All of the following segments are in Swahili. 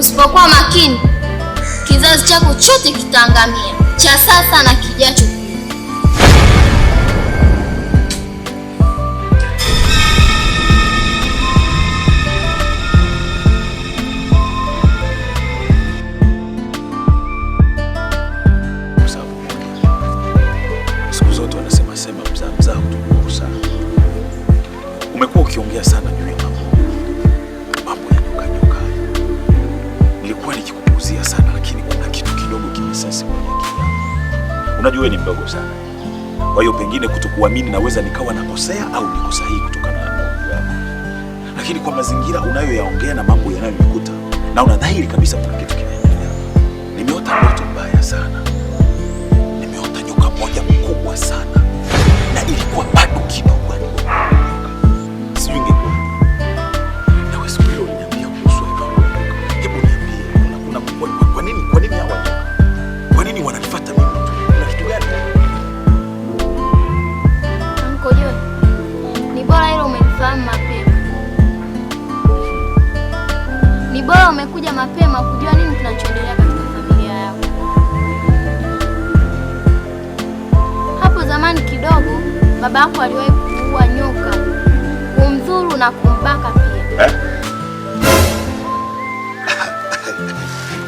Usipokuwa makini, kizazi chako chote kitaangamia, cha sasa na kijacho. Siku zote wanasema mzaa hutukuza. Umekuwa ukiongea sana juu ya mambo ya nyoka. Nilikuwa nikikupuzia sana, lakini kuna kitu kidogo kimesasi kwenye akili yangu. Unajua wewe ni mdogo sana, kwa hiyo pengine kutokuamini naweza nikawa nakosea au niko sahihi kutokana na mambo yako, lakini kwa mazingira unayoyaongea na mambo yanayonikuta na unadhahiri kabisa kuna kitu kinaendelea. Nimeota ndoto mbaya sana, nimeota nyoka moja mkubwa sana na ilikuwa bado kidogo. Sijui ingekuwa na wewe siku ile uliniambia kuhusu hivyo. Hebu niambie, kwa nini hawa nyoka? Kwa nini wananifuata mimi tu? Kuna kitu gani? Anko John, ni bora hilo umenifahamu mapema. Ni bora umekuja mapema kujua nini kinachoendelea katika familia yako. Hapo zamani kidogo baba yako aliwahi kuua nyoka, kumdhuru na kumbaka pia.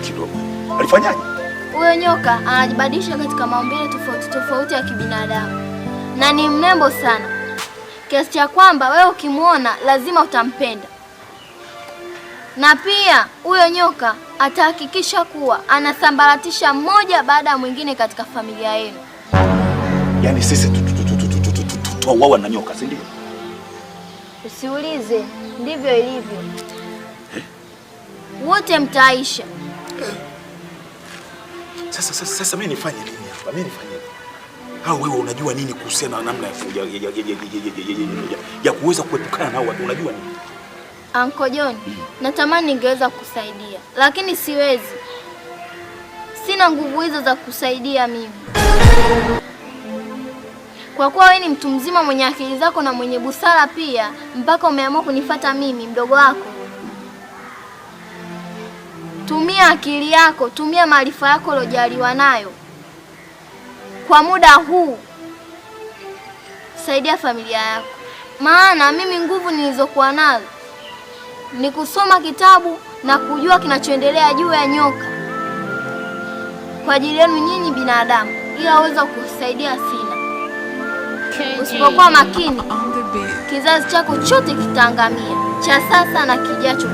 Kidogo. Alifanyaje? Huyo nyoka anajibadilisha katika maumbile tofauti ya kibinadamu na ni mrembo sana, kiasi cha kwamba wewe ukimwona lazima utampenda. Na pia huyo nyoka atahakikisha kuwa anasambaratisha mmoja baada ya mwingine katika familia yenu. Yaani sisi tutauawa na nyoka, si ndio? Usiulize, ndivyo ilivyo. Wote mtaisha. Sasa mimi nifanye nini hapa? Mimi nifanye nini? Au wewe unajua nini kuhusiana na namna ya kuweza kuepukana nao watu? Unajua nini? Anko John, natamani ningeweza kusaidia, lakini siwezi. Sina nguvu hizo za kusaidia mimi. Kwa kuwa wewe ni mtu mzima mwenye akili zako na mwenye busara pia, mpaka umeamua kunifuata mimi mdogo wako. Tumia akili yako, tumia maarifa yako uliojaliwa nayo. Kwa muda huu saidia familia yako. Maana mimi nguvu nilizokuwa nazo ni kusoma kitabu na kujua kinachoendelea juu ya nyoka kwa ajili yenu nyinyi binadamu, ila uweza kusaidia sina. Usipokuwa makini, kizazi chako chote kitaangamia, cha sasa na kijacho.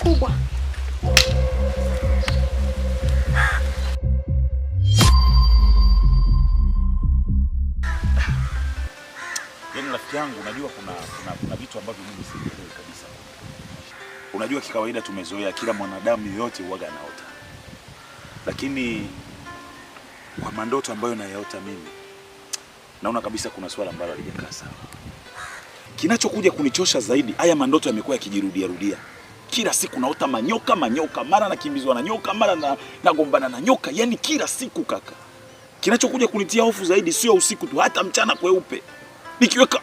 makubwa. Yaani rafiki yangu, unajua kuna vitu ambavyo mimi sielewi kabisa. Unajua kikawaida tumezoea kila mwanadamu yote huaga anaota. Lakini kwa mandoto ambayo nayaota mimi, naona kabisa kuna swala ambalo halijakaa sawa. Kinachokuja kunichosha zaidi, haya mandoto yamekuwa yakijirudia rudia. Kila siku naota manyoka, mara nakimbizwa na nyoka, mara nagombana na nyoka, yani kila siku kaka. Kinachokuja kunitia hofu zaidi sio usiku tu, hata mchana kweupe. Nikiweka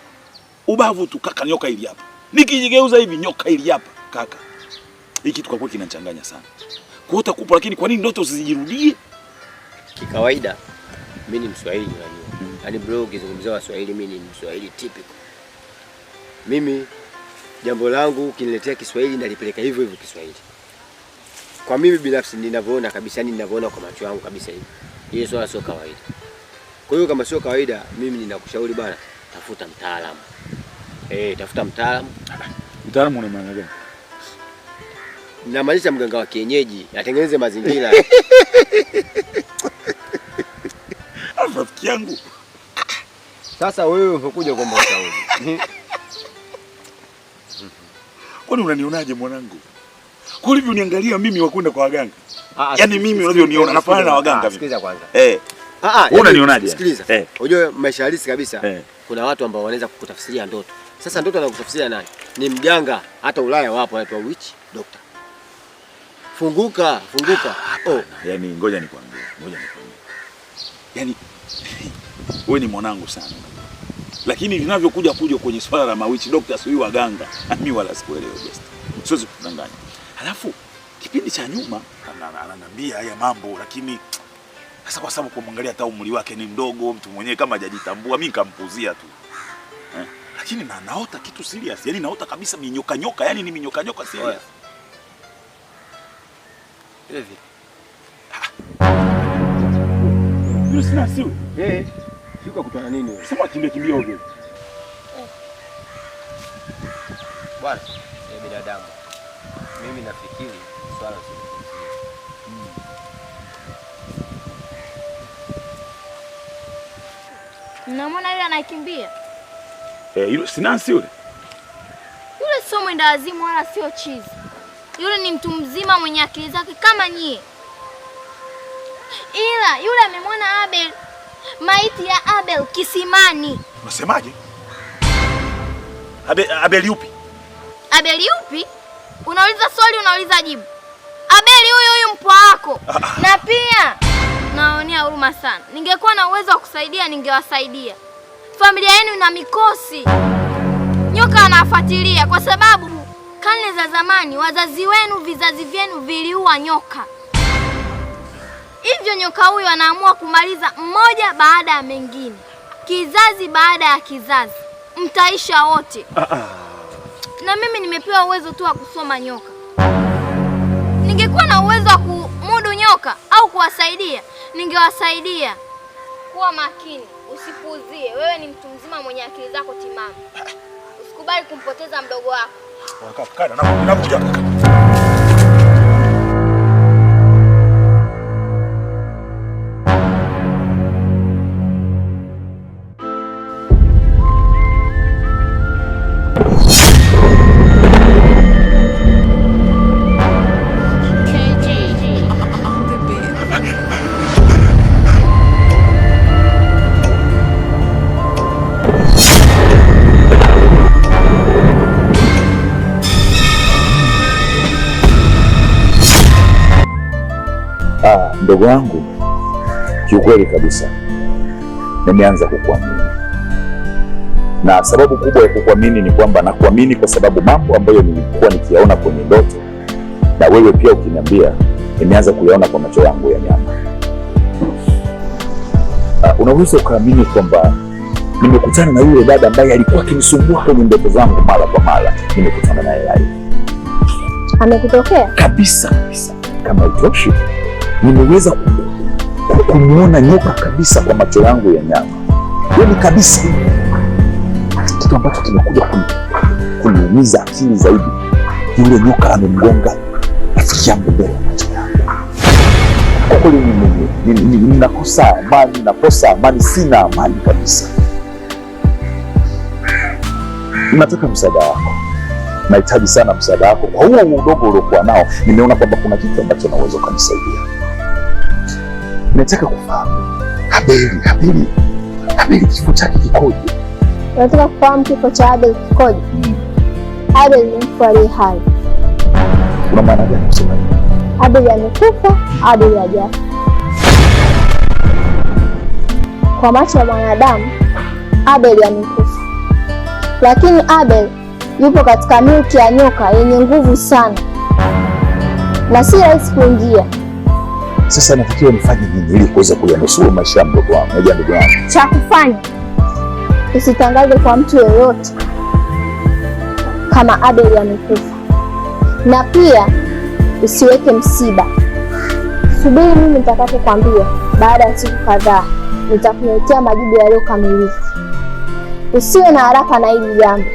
ubavu tu kaka, nyoka ili hapa. Nikijigeuza hivi nyoka ili hapa kaka. Hiki tu kwa kweli kinachanganya sana. Kuota kupo, lakini kwa nini ndoto zisijirudie? Kikawaida mimi ni Mswahili unajua. Yaani bro, ukizungumzia Waswahili mimi ni Mswahili typical. Mimi jambo langu ukiniletea Kiswahili nalipeleka hivyo hivyo Kiswahili. Kwa mimi binafsi ninavyoona kabisa, yani ninavyoona kwa macho yangu kabisa hivi. Hiyo swala sio kawaida. Kwa hiyo kama sio kawaida, mimi ninakushauri bana, tafuta mtaalamu. Tafuta mtaalamu. Mtaalamu una maana gani? Namaanisha mganga wa kienyeji, atengeneze mazingira. Rafiki yangu. Sasa wewe umekuja kuomba ushauri. Kwani unanionaje mwanangu? Kwa hivyo uniangalia mimi wakwenda kwa waganga. Yaani mimi unavyoniona nafanana na waganga. Sikiliza kwanza. Wewe unanionaje? Sikiliza. Unajua maisha halisi kabisa. Kuna watu ambao wanaweza kukutafsiria ndoto. Sasa ndoto anakutafsiria nani? Ni mganga. Hata Ulaya wapo wanaitwa witch doctor. Funguka. Yaani ngoja nikwambie. Yaani wewe ni mwanangu sana. Lakini vinavyokuja kwenye swala la witch doctor sio waganga. Mimi wala sikuelewa best. Siwezi kudanganya. Halafu kipindi cha nyuma ananiambia haya mambo, lakini sasa kwa sababu kumwangalia hata umri wake ni mdogo, mtu mwenyewe kama hajajitambua, mimi nikampuzia tu. Lakini naota kitu serious. Yaani naota kabisa minyoka, yani ni minyoka serious. Hivi. Yule sina siu. Shuka kutana nini wewe? Sema kimbia ovyo. Bwana, ni binadamu. Mimi nafikiri swala sio. Mnamwona yule anakimbia? Yule Sinansi yule. Yule sio mwenda wazimu wala sio chizi. Yule ni mtu mzima mwenye akili zake kama nyie. Ila yule amemwona Abel, maiti ya Abel kisimani. Unasemaje? Abel yupi? Abel yupi? Unauliza swali unauliza jibu. Abel huyu mpwa wako. Na pia naonea huruma sana. Ningekuwa na uwezo wa kusaidia ningewasaidia. Familia yenu ina mikosi. Nyoka anafuatilia kwa sababu karne za zamani wazazi wenu, vizazi vyenu viliua nyoka. Hivyo nyoka huyu anaamua kumaliza mmoja baada ya mengine. Kizazi baada ya kizazi. Mtaisha wote. Na mimi nimepewa uwezo tu wa kusoma nyoka. Ningekuwa na uwezo wa kumudu nyoka au kuwasaidia, ningewasaidia. Kuwa makini, usipuuzie. Wewe ni mtu mzima mwenye akili zako timamu. Usikubali kumpoteza mdogo wako. Wakakana nakuja kaka. Ndogo wangu, kiukweli kabisa nimeanza kukuamini, na sababu kubwa ya kukuamini ni kwamba nakuamini kwa sababu mambo ambayo nilikuwa nikiyaona kwenye ndoto na wewe pia ukiniambia, nimeanza kuyaona kwa macho yangu ya nyama. Unaweza ukaamini kwamba nimekutana na yule dada ambaye alikuwa akinisumbua kwenye ndoto zangu mara kwa mara. Nimekutana naye live. Amekutokea? Kabisa. Kama utoshi, nimeweza kumuona nyoka kabisa kwa macho yangu ya nyama. Yaani kabisa. Kitu ambacho kimekuja kuniumiza akili zaidi, yule nyoka amemgonga haki yangu mbele ya macho yangu. Kwa kweli ninakosa amani, nakosa amani, sina amani kabisa. Nataka msaada wako, nahitaji sana msaada wako. Kwa huo udogo uliokuwa nao, nimeona kwamba kuna kitu ambacho naweza kunisaidia. Nataka kufahamu Abeli kifo chake kikoje? Unataka kufahamu kifo cha Abeli kikoje? Abeli ni mfu aliye hai. Una maana gani kusema hivyo? Abeli amekufa, Abeli hajafa. Kwa macho ya mwanadamu Abeli amekufa, lakini Abeli yupo katika milki ya nyoka yenye nguvu sana na si rahisi kuingia. Sasa natakiwa nifanye nini ili kuweza kuyanusuru maisha ya mdogo wangu? Cha kufanya, usitangaze kwa mtu yeyote kama Abeli amekufa, na pia usiweke msiba. Subiri mimi nitakapokuambia. Baada ya siku kadhaa nitakuletea majibu yaliyokamilika. Usiwe na haraka na hili jambo.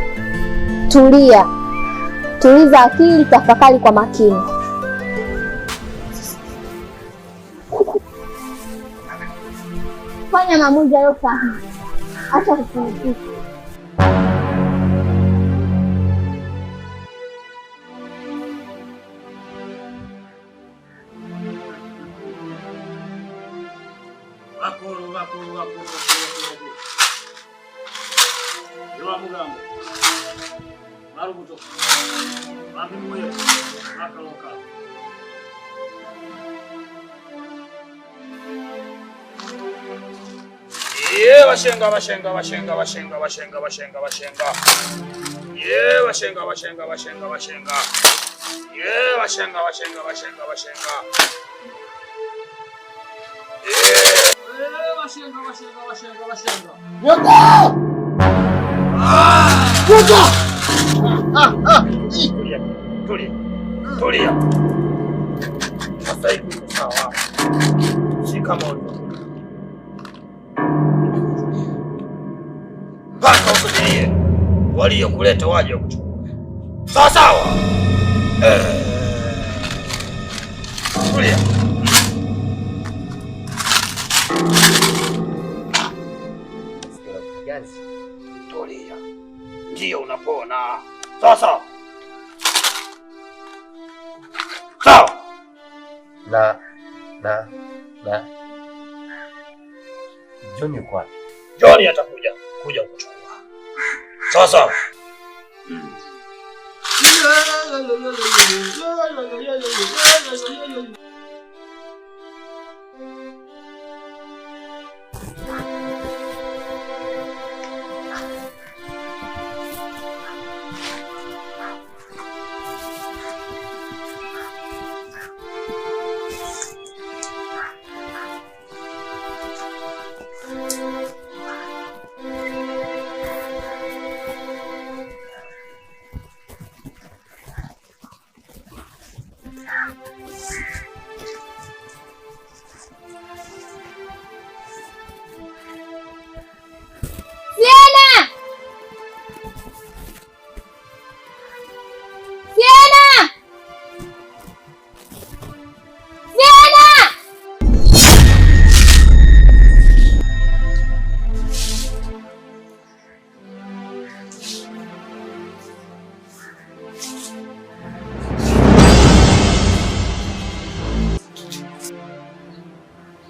Tuliza akili, tafakari kwa makini. Fanya maamuzi yaliyofaa. Acha kupumzika. Washenga. Tulia. Sasa hivi sawa. Shika moyo. Mpaka usubirie waliokuleta waje kuchukua. Sawa. Tulia. Tulia. Ndio unapona. Sawa. Na John yuko wapi? John atakuja kuchukua. Sawa.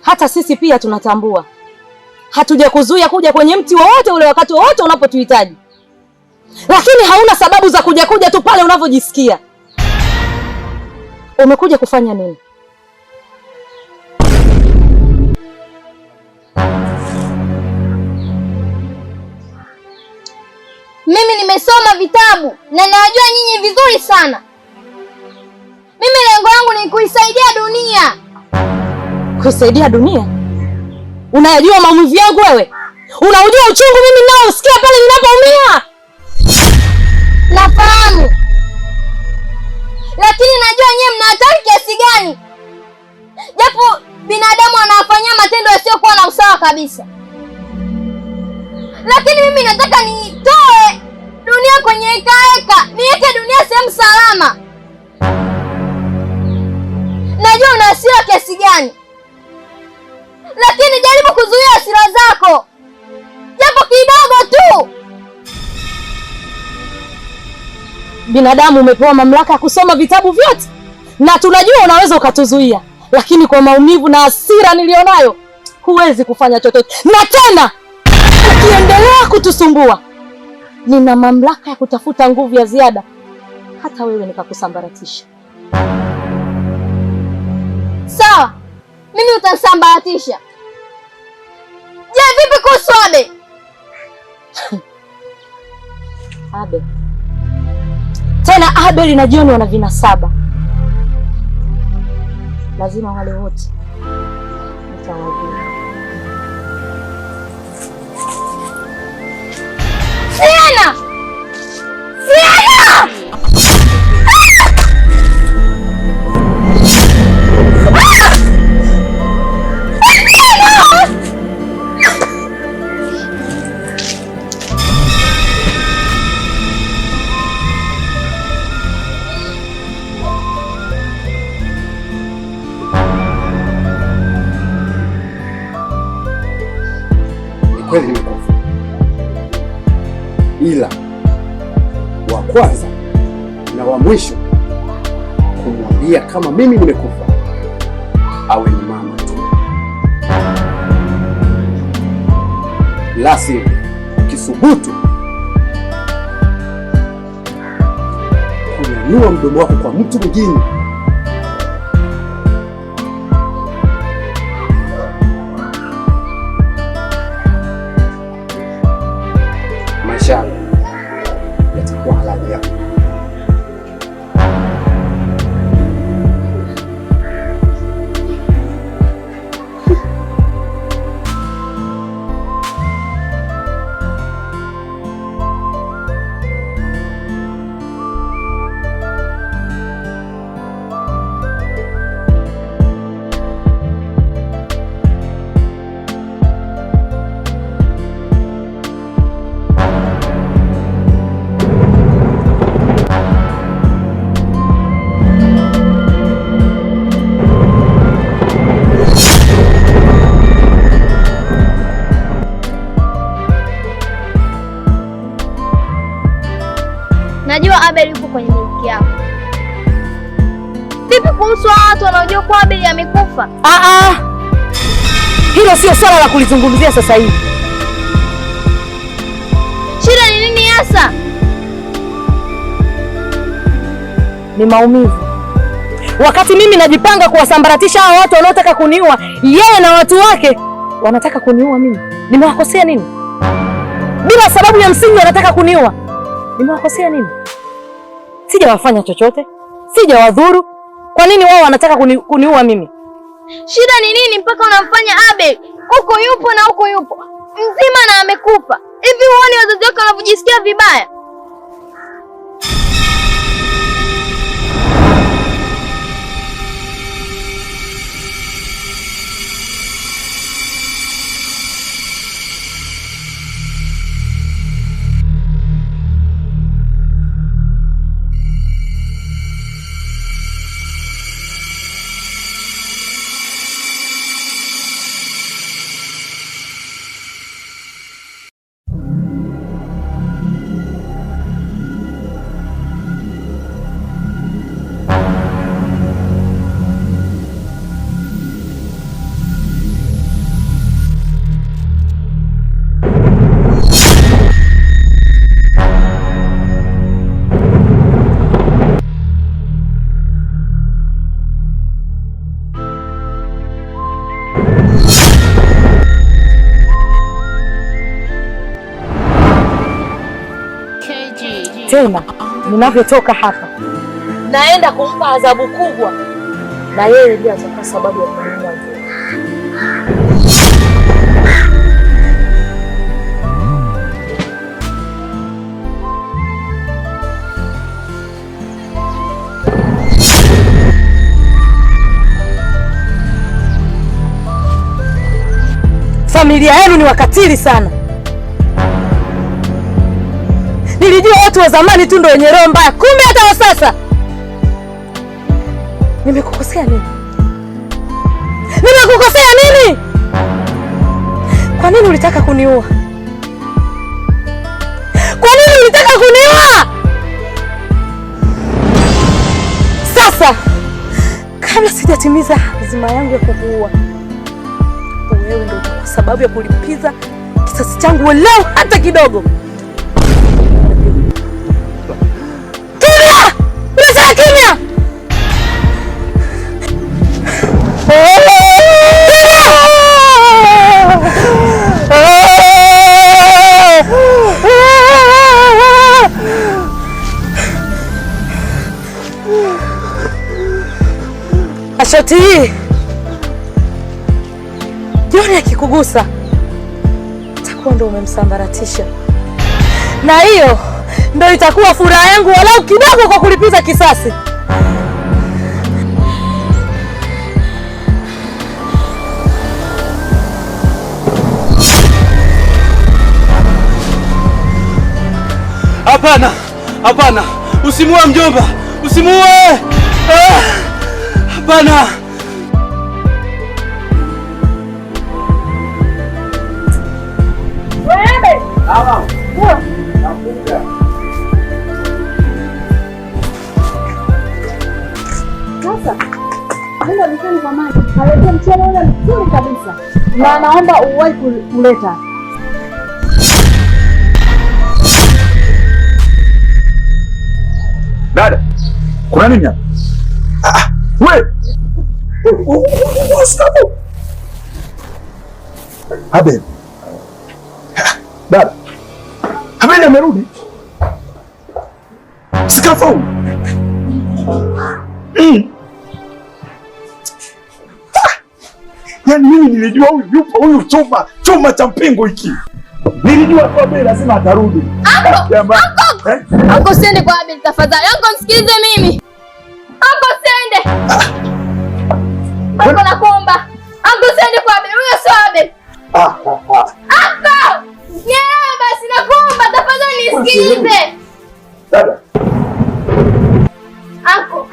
Hata sisi pia tunatambua, hatuja kuzuia kuja kwenye mti wowote ule wakati wowote unapotuhitaji, lakini hauna sababu za kuja tu pale unavyojisikia. Umekuja kufanya nini? Mimi nimesoma vitabu na najua nyinyi vizuri sana. Mimi lengo langu ni kuisaidia dunia. Kuisaidia dunia? Unayajua maumivu yangu wewe? Unaujua uchungu mimi nao usikia pale ninapoumia? Nafahamu. Lakini najua nyinyi mna hatari kiasi gani. Japo binadamu anawafanyia matendo yasiyokuwa na usawa kabisa. Lakini mimi nataka nitoe dunia kwenye eka, niweke dunia sehemu salama. ndani, lakini jaribu kuzuia hasira zako japo kidogo tu. Binadamu umepewa mamlaka ya kusoma vitabu vyote, na tunajua unaweza ukatuzuia, lakini kwa maumivu na hasira nilionayo huwezi kufanya chochote. Na tena ukiendelea kutusumbua, nina mamlaka ya kutafuta nguvu ya ziada, hata wewe nikakusambaratisha. Sawa, mimi utanisambaratisha. Je, vipi kuhusu Abe? Abe tena, Abeli na John wana vinasaba. Lazima wale wote nitawajua. Siana! Siana! Kweli nimekufa, ila wa kwanza na wa mwisho kumwambia kama mimi nimekufa awe ni mama tu, la sivyo ukisubutu kunyanyua mdomo wako kwa mtu mwingine, maisha yatakuwa halali yako. Najua Abel yuko kwenye miliki yako. Vipi kuhusu watu wanaojua kwa Abel amekufa? Hilo sio swala la kulizungumzia sasa hivi. Shida ni nini hasa? Ni maumivu. Wakati mimi najipanga kuwasambaratisha hao watu wanaotaka kuniua, yeye na watu wake wanataka kuniua mimi. Nimewakosea nini? Bila sababu ya msingi wanataka kuniua. Nimewakosea nini? Sijawafanya chochote, sijawadhuru. Kwa nini wao wanataka kuniua mimi? Shida ni nini mpaka unamfanya Abel huko yupo na huko yupo mzima na amekufa? Hivi huoni wazazi wake wanavyojisikia vibaya? Tena ninavyotoka hapa naenda kumpa adhabu kubwa, na yeye ndiye atakuwa sababu ya kuniua. Familia yenu ni wakatili sana. Nilijua watu wa zamani tu ndio wenye roho mbaya, kumbe hata wa sasa. Nimekukosea nini? Nimekukosea nini? Kwa nini ulitaka kuniua? Kwa nini ulitaka kuniua? Sasa kabla sijatimiza azima yangu ya kukuua, wewe ndio utakuwa sababu ya kulipiza kisasi changu leo hata kidogo. Kimya! Unataka kimya? Ashoti hii Joni akikugusa itakuwa ndo umemsambaratisha, na hiyo ndo itakuwa furaha yangu walau kidogo kwa kulipiza kisasi. Hapana, hapana, usimuue mjomba, usimuue! Hapana. Wewe! Sawa. Sasa nenda dukani kwa maji, alete mchele ule mzuri kabisa, na naomba uwahi kuleta. Dada, kuna nini hapa? Wewe. Abel. Dada. Abel amerudi. Sikafaulu. Yaani mimi nilijua huyu yupo, huyu chuma cha mpingo hiki. Nilijua kwa Abel lazima atarudi. Anko sende kwa Abel tafadhali. Anko msikilize mimi. Anko sende. Anko nakuomba. Anko sende kwa Abel. Huyo sio Abel. Anko! Yeah, basi nakuomba tafadhali nisikilize. Dada. Anko.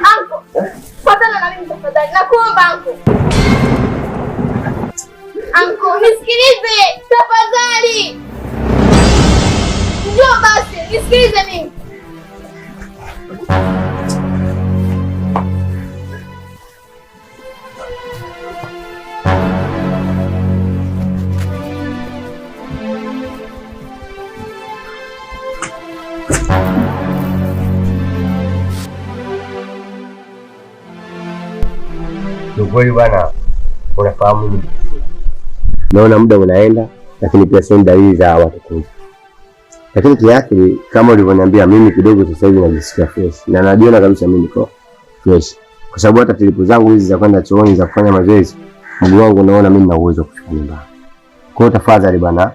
Fatana na mimi tafadhali. Nakuomba Anko. Anko nisikilize tafadhali. Njoo basi, nisikilize mimi. Kweli bwana, unafahamu nini? Naona muda unaenda, lakini pia sio dalili za watu kuja. Lakini kiakili kama ulivyoniambia, mimi kidogo sasa hivi najisikia fresh na najiona kabisa mimi niko fresh, kwa sababu hata tilipu zangu hizi za kwenda chooni za kufanya mazoezi, mguu wangu naona mimi na uwezo kufika nyumbani. Kwa hiyo tafadhali bwana,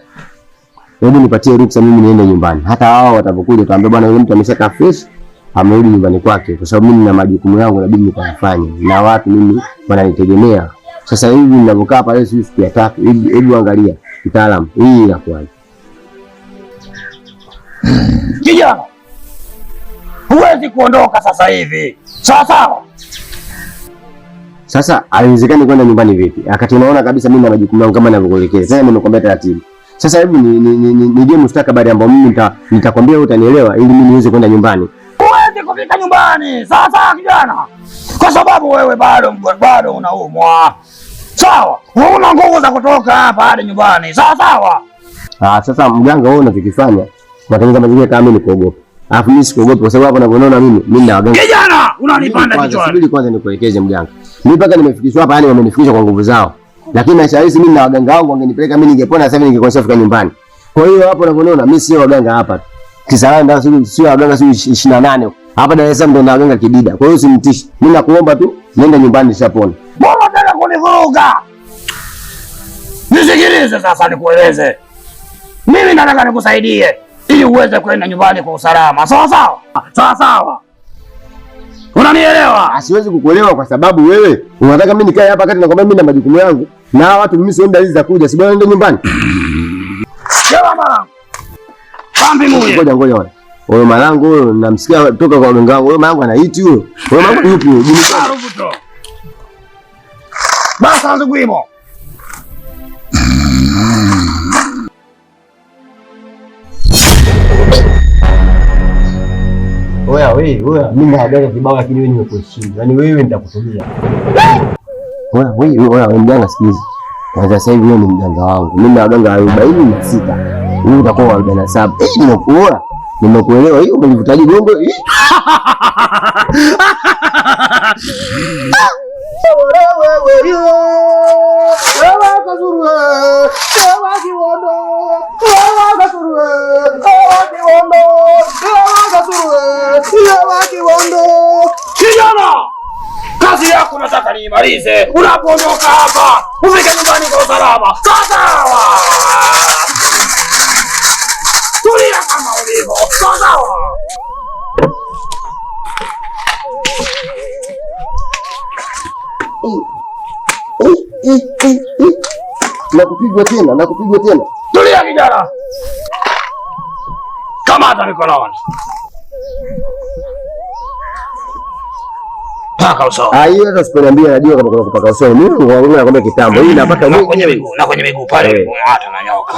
hebu nipatie ruksa mimi niende nyumbani. Hata hao watapokuja tuambie bwana, yule mtu ameshakaa fresh, amerudi nyumbani kwake, kwa sababu mimi na majukumu yangu inabidi nikafanye na watu mimi wananitegemea. Sasa hivi ninapokaa pale siku ya tatu, hebu angalia mtaalamu, hii inakuwaje? Kijana, huwezi kuondoka sasa hivi. Sawa. Sasa haiwezekani kwenda nyumbani vipi? Wakati unaona kabisa mimi na majukumu yangu kama ninavyokuelekeza. Sasa nimekwambia taratibu. Sasa hebu nije mustakabali ambao mimi nitakwambia wewe utanielewa ili mimi niweze kwenda nyumbani. Huwezi kufika nyumbani. Sawa kijana. Kwa sababu wewe bado unaumwa. Sawa. Huna nguvu za kutoka hapa hadi nyumbani. Sawa. Sasa mganga wewe unachokifanya, unatengeneza mazingira kama mimi nikuogope. Alafu mimi sikuogope kwa sababu hapa unavyoona mimi na waganga. Kijana, unanipanda kichwani. Subiri kwanza nikuelekeze mganga. Mimi mpaka nimefikishwa hapa, yani wamenifikisha kwa nguvu zao. Lakini maisha halisi mimi na waganga wangu wangenipeleka mimi ningepona sasa hivi ningekuwa fika nyumbani. Kwa hiyo hapo unavyoona mimi sio waganga hapa. Kisalanda sio waganga sio 28. Hapa Dar es Salaam ndo na waganga kidida. Kwa hiyo usinitishi. Mimi nakuomba tu nenda nyumbani nishapona. Mbona unataka kunivuruga? Nisikilize sasa nikueleze. Mimi nataka nikusaidie ili uweze kwenda nyumbani kwa usalama. Sawa. Unanielewa? Siwezi kukuelewa kwa sababu wewe unataka mimi nikae hapa kati nakwambia mimi na majukumu yangu. Na watu mimi sio dalili za kuja. Si bwana nenda nyumbani. Sawa mara. Kambi muye. Ngoja. Wewe malango wewe namsikia toka kwa mganga wangu. Wewe malango anaiti huyo. Wewe malango yupi huyo? Basi Sasa ndugu imo. Oya, mimi naagaga kibao lakini wewe nimekuheshimu. Yaani wewe nitakutumia. Oya, mganga sikiliza. Kwanza sasa hivi wewe ni mganga wangu. Mimi naagaga 46. Wewe utakuwa 47. Nimekuoa. Nimekuelewa hiyo umelivutaji gongo. Kijana, kazi yako nataka niimalize. Unapoondoka hapa, ufike nyumbani kwa usalama. Sawa. Tulia kama ulivyo. Sawa. Nakupigwa tena. Tulia kijana. Kamata mikononi. Paka usoni. Hiyo hata usiponiambia najua kama kuna kupaka usoni. Mimi nakwambia kitambo. Hii napaka kwenye miguu pale hata na nyoka.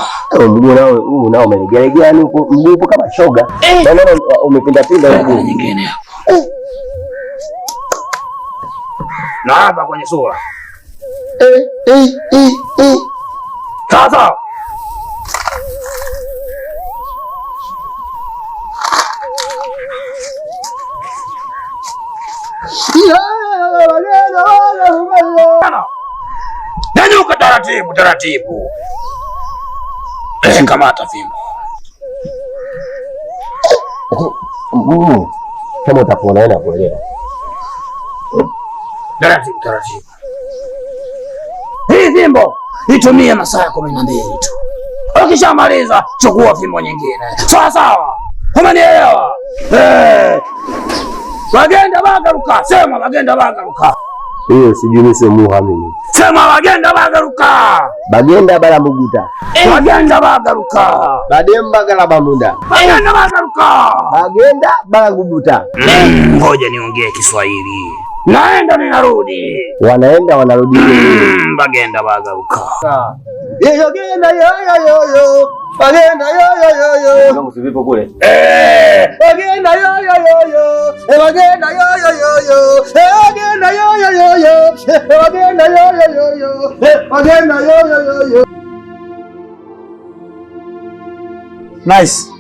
Mguu nao umelegea ni mguu upo kama shoga. Naona umepinda mguu nyingine hapo. Na hapa kwenye sura. Sasa. Nyanyuka taratibu. Kamata fimbo. Kama utapona na kuelewa. Taratibu. Hii fimbo itumie masaa 12 tu. Ukishamaliza chukua fimbo nyingine. Sawa. Umenielewa? Bagenda bagaruka. Sema bagenda bagaruka. Hiyo sijui mimi sio muhamini. Sema bagenda bagaruka. Bagenda bala muguta. Bagenda bagaruka. Bademba gala bamunda. Bagenda bagaruka. Bagenda bala gubuta. Ngoja niongee Kiswahili. Naenda ninarudi. Wanaenda wanarudi. Bagenda bagaruka. Bagenda yo. Bagenda yo. Kama usivipo kule. Bagenda yo. Bagenda yo. Bagenda yo. Nice.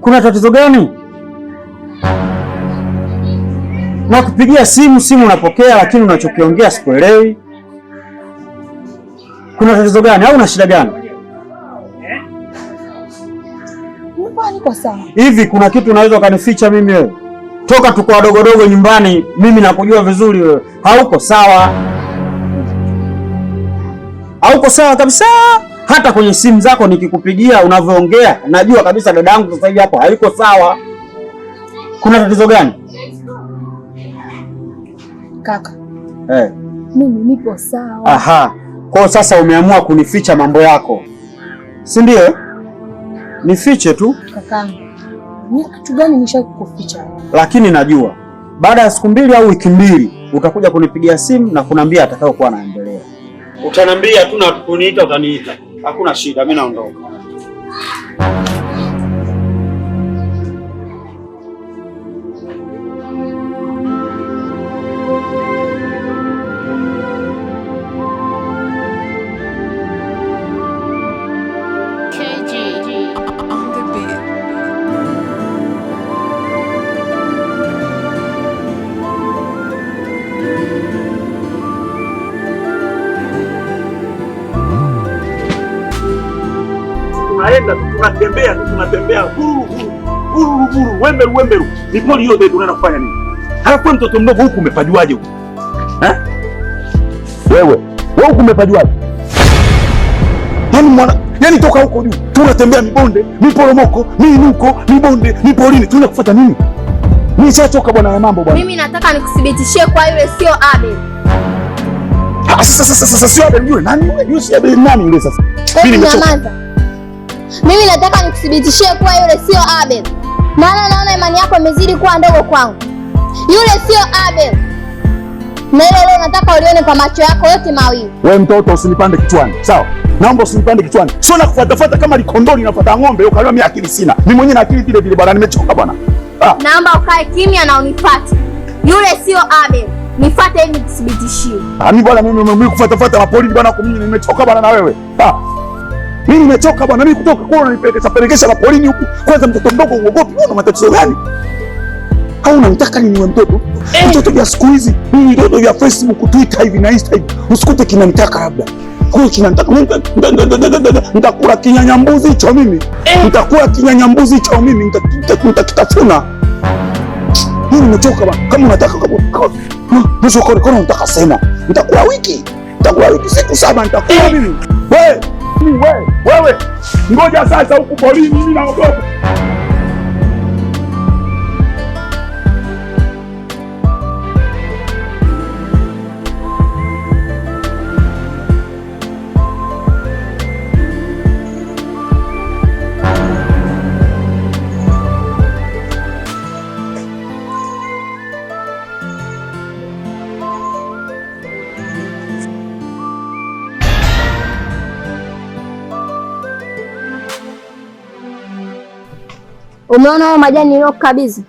Kuna tatizo gani? Nakupigia simu unapokea, lakini unachokiongea sikuelewi. Kuna tatizo gani au una shida gani? Nyumbani kwa sawa. Hivi kuna kitu unaweza ukanificha mimi wewe? Toka tuko wadogodogo nyumbani, mimi nakujua vizuri wewe. Hauko sawa. Hauko sawa kabisa. Hata kwenye simu zako nikikupigia unavyoongea, najua kabisa dadangu sasa hivi hapo haiko sawa. Kuna tatizo gani? Kaka. Mimi nipo sawa. Aha. Kwa sasa umeamua kunificha mambo yako. Si ndio? Nifiche tu. Kakangu. Ni kitu gani nishakuficha? Lakini najua baada ya siku 2 au wiki 2 utakuja kunipigia simu na kuniambia atakayokuwa anaendelea. Utaniambia tu na kuniita utaniita. Hakuna shida, mimi naondoka. Tunatembea buru wemberu ni poli yote tunaenda kufanya nini? Halafu mtoto mdogo huku umepajuaje huku? Wewe huku umepajuaje? Yaani toka huko juu tunatembea mibonde, miporomoko, miinuko, mibonde, mipolini, tunaenda kufuata nini? Nishachoka bwana ya mambo bwana. Mimi nataka nikuthibitishie kwa yule sio Abel. Sasa sio Abel yule nani? Yule si Abel nani yule sasa? Mimi nataka nikuthibitishie kuwa yule sio Abel. Maana naona imani yako imezidi kuwa ndogo kwangu. Yule sio Abel. Na hilo leo nataka ulione kwa macho yako yote mawili. Wewe mtoto usinipande kichwani. Sawa? Naomba usinipande kichwani. Sio na kufuatafuata kama likondoni nafuata ng'ombe, ukaliwa mimi akili sina. Mimi mwenyewe na akili vile vile bwana, nimechoka bwana. Naomba ukae kimya na unifuate. Yule sio Abel. Nifuate ili nithibitishie. Mimi bwana, mimi kufuatafuata mapolini bwana, kwa mimi nimechoka bwana na wewe. Mimi nimechoka bwana, mimi kutoka kwa unanipelekesha mapolini huku. Kwanza mtoto mdogo uogopi, una matatizo gani? Au unanitaka niwe mtoto? Mtoto vya siku hizi, mimi mtoto vya Facebook, Twitter hivi na Insta hivi. Usikute kinanitaka labda. Kwa kinanitaka nitakula kinyanyambuzi hicho mimi. Nitakula kinyanyambuzi hicho mimi, nitakitafuna. Mimi nimechoka bwana. Kama unataka mwisho kwa kono unataka sema. Nitakula wiki siku 7 nitakula mimi. Wewe. Ngoja sasa huku polini mimi naogopa. Umeona hayo majani niliyokukabidhi?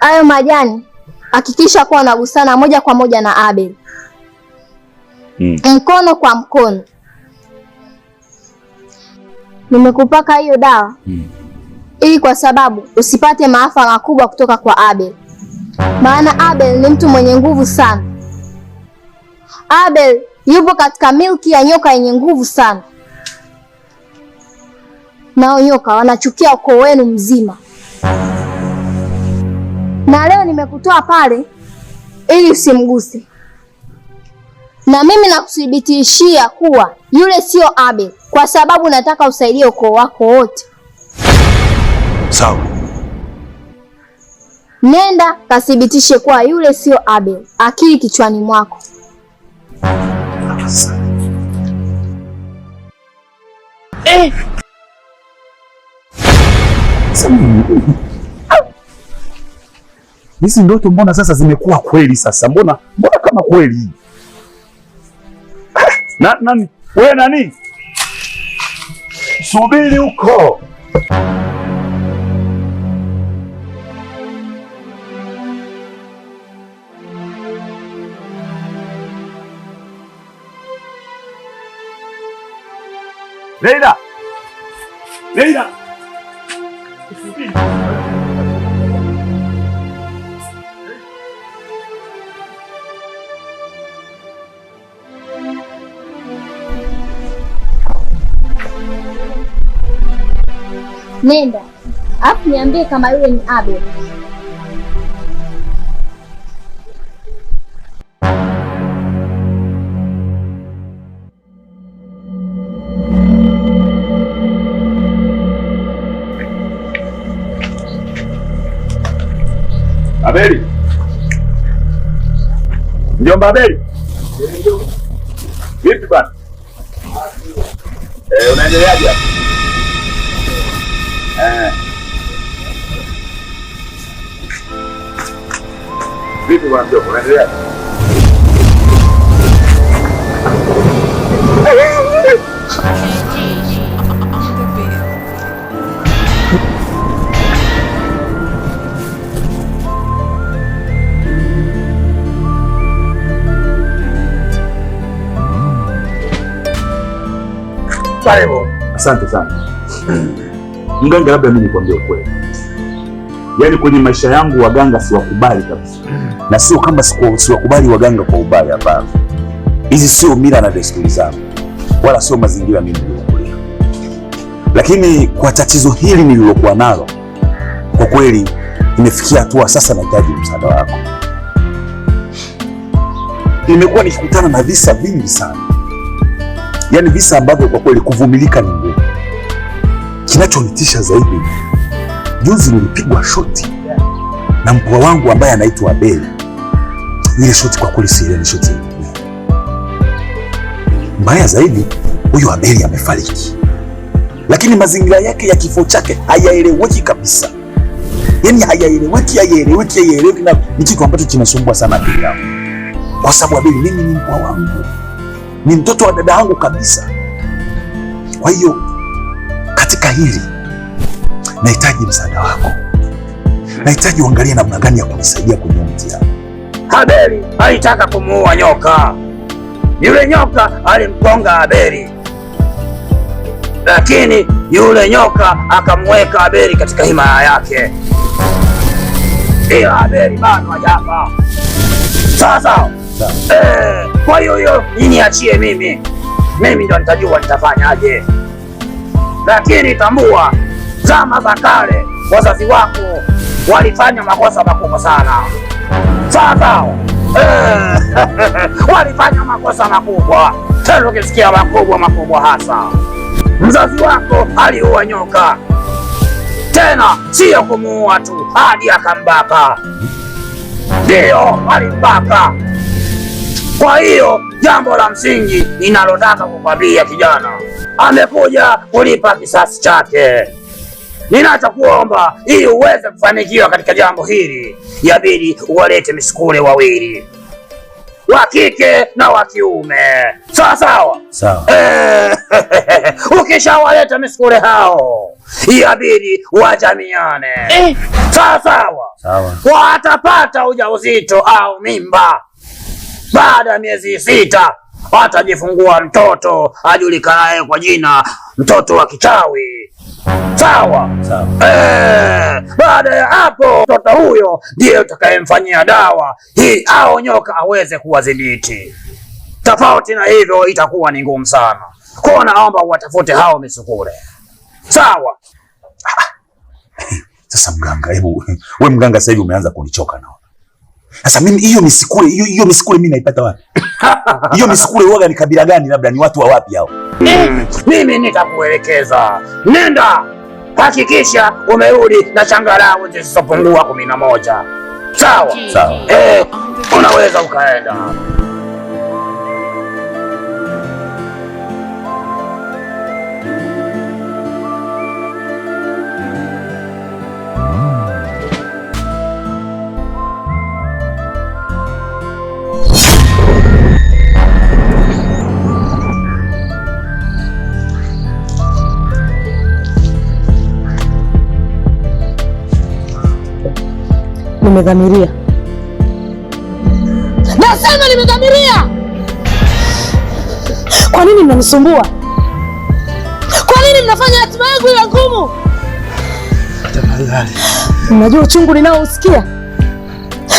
Hayo majani hakikisha kuwa unagusana moja kwa moja na Abel. Mkono kwa mkono. Nimekupaka hiyo dawa ili kwa sababu usipate maafa makubwa kutoka kwa Abel. Maana Abel ni mtu mwenye nguvu sana. Abel yupo katika milki ya nyoka yenye nguvu sana. Nao nyoka wanachukia ukoo wenu mzima. Na leo nimekutoa pale ili usimguse. Na mimi nakuthibitishia kuwa yule sio Abel, kwa sababu nataka usaidie ukoo wako wote. Sawa. Nenda kathibitishe kuwa yule sio Abel. Akili kichwani mwako. Hizi ndoto mbona sasa zimekuwa kweli sasa? Mbona kama kweli? Nani? Wewe nani? Subiri huko. Leila. Subiri. Nenda. Afu niambie kama yule ni Abel. Abeli. Mjomba Abeli. Vipi bwana? Unaendeleaje hapa? Vipi bwana mjomba, unaendeleaje? Asante sana. Mganga, labda mimi nikwambie ukweli. Yaani kwenye maisha yangu waganga siwakubali kabisa. Na sio kama siwakubali waganga kwa ubaya, hapana. Hizi sio mila na desturi zangu. Wala sio mazingira mimi niliokulia. Lakini kwa tatizo hili nililokuwa nalo, kwa kweli nimefikia hatua sasa nahitaji msaada wako. Nimekuwa nikikutana na visa vingi sana. Yaani visa ambavyo kwa kweli kuvumilika ni ngumu. Kinachonitisha zaidi, juzi nilipigwa shoti na mpwa wangu ambaye anaitwa Abeli. Ile shoti kwa kweli si ile shoti. Mbaya zaidi, huyu Abeli amefariki. Lakini mazingira yake ya kifo chake hayaeleweki kabisa. Yaani hayaeleweki na ni kitu ambacho kinasumbua sana akili yangu. Kwa sababu Abeli, mimi ni mpwa wangu, ni mtoto wa dada yangu kabisa. Kwa hiyo katika hili nahitaji msaada wako, nahitaji uangalie namna gani ya kunisaidia kwenye mtihani. Abeli alitaka kumuua nyoka. Yule nyoka alimgonga Abeli, lakini yule nyoka akamweka Abeli katika himaya yake, ila Abeli bado hajafa. Sasa kwa hiyo niachie mimi ndo nitajua nitafanyaje, lakini tambua, zama za kale wazazi wako walifanya makosa makubwa sana. Sasa walifanya makosa makubwa tena, ukisikia makubwa hasa. Mzazi wako aliua nyoka, tena sio kumuua tu, hadi akambaka. Ndio, alimbaka. Kwa hiyo jambo la msingi ninalotaka kukwambia kijana, amekuja kulipa kisasi chake. Ninachokuomba ili uweze kufanikiwa katika jambo hili, yabidi uwalete misukule wawili, wa kike na wa kiume. Sawa sawa? Sawa. Ukishawaleta misukule hao, yabidi wajamiane. Sawa sawa? Sawa. Watapata ujauzito au mimba. Baada ya miezi 6 atajifungua mtoto ajulikanaye kwa jina mtoto wa kichawi. Sawa? Sawa. Baada ya hapo mtoto huyo ndiye utakayemfanyia dawa hii au nyoka aweze kuwadhibiti. Tofauti na hivyo itakuwa ni ngumu sana. Kwa naomba uwatafute hao misukule. Sawa? Sasa mganga, hebu wewe mganga sasa hivi umeanza kunichoka nao. Sasa mimi hiyo misikule mimi naipata wapi? Hiyo misikule huaga ni kabila gani, labda ni watu wa wapi hao? Mimi nitakuelekeza. Nenda, hakikisha umerudi na changarawe zisizopungua 11. Sawa? Sawa. Unaweza ukaenda. Nimedhamiria. Nasema nimedhamiria. Kwa nini mnanisumbua? Kwa nini mnafanya hatima yangu iwe ngumu? Tafadhali. Mnajua uchungu ninaousikia?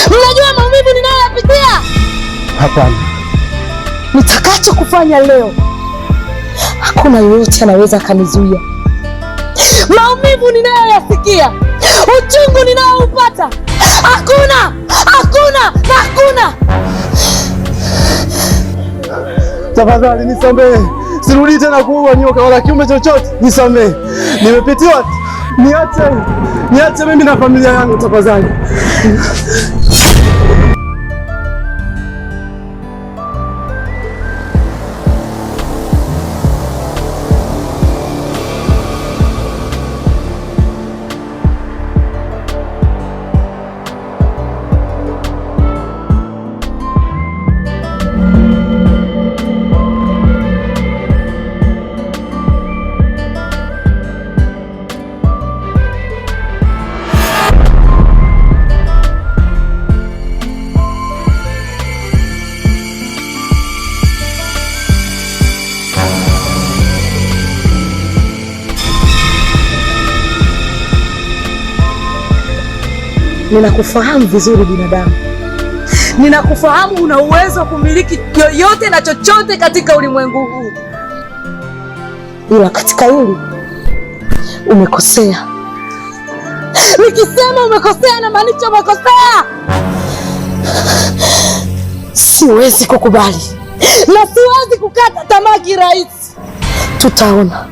Mnajua maumivu ninayoyapitia? Hapana. Nitakacho kufanya leo, hakuna yoyote anaweza akanizuia. Maumivu ninayoyasikia, uchungu ninaoupata, hakuna. Tafadhali nisamehe, sirudi tena kuua nyoka wala kiumbe chochote, nisamehe. Nimepitiwa, niache mimi na familia yangu tafadhali. Ninakufahamu vizuri binadamu. Ninakufahamu una uwezo wa kumiliki yoyote na chochote katika ulimwengu huu. Ila katika hili umekosea. Nikisema umekosea na maanisha umekosea. Siwezi kukubali na siwezi kukata tamaa kirahisi. Tutaona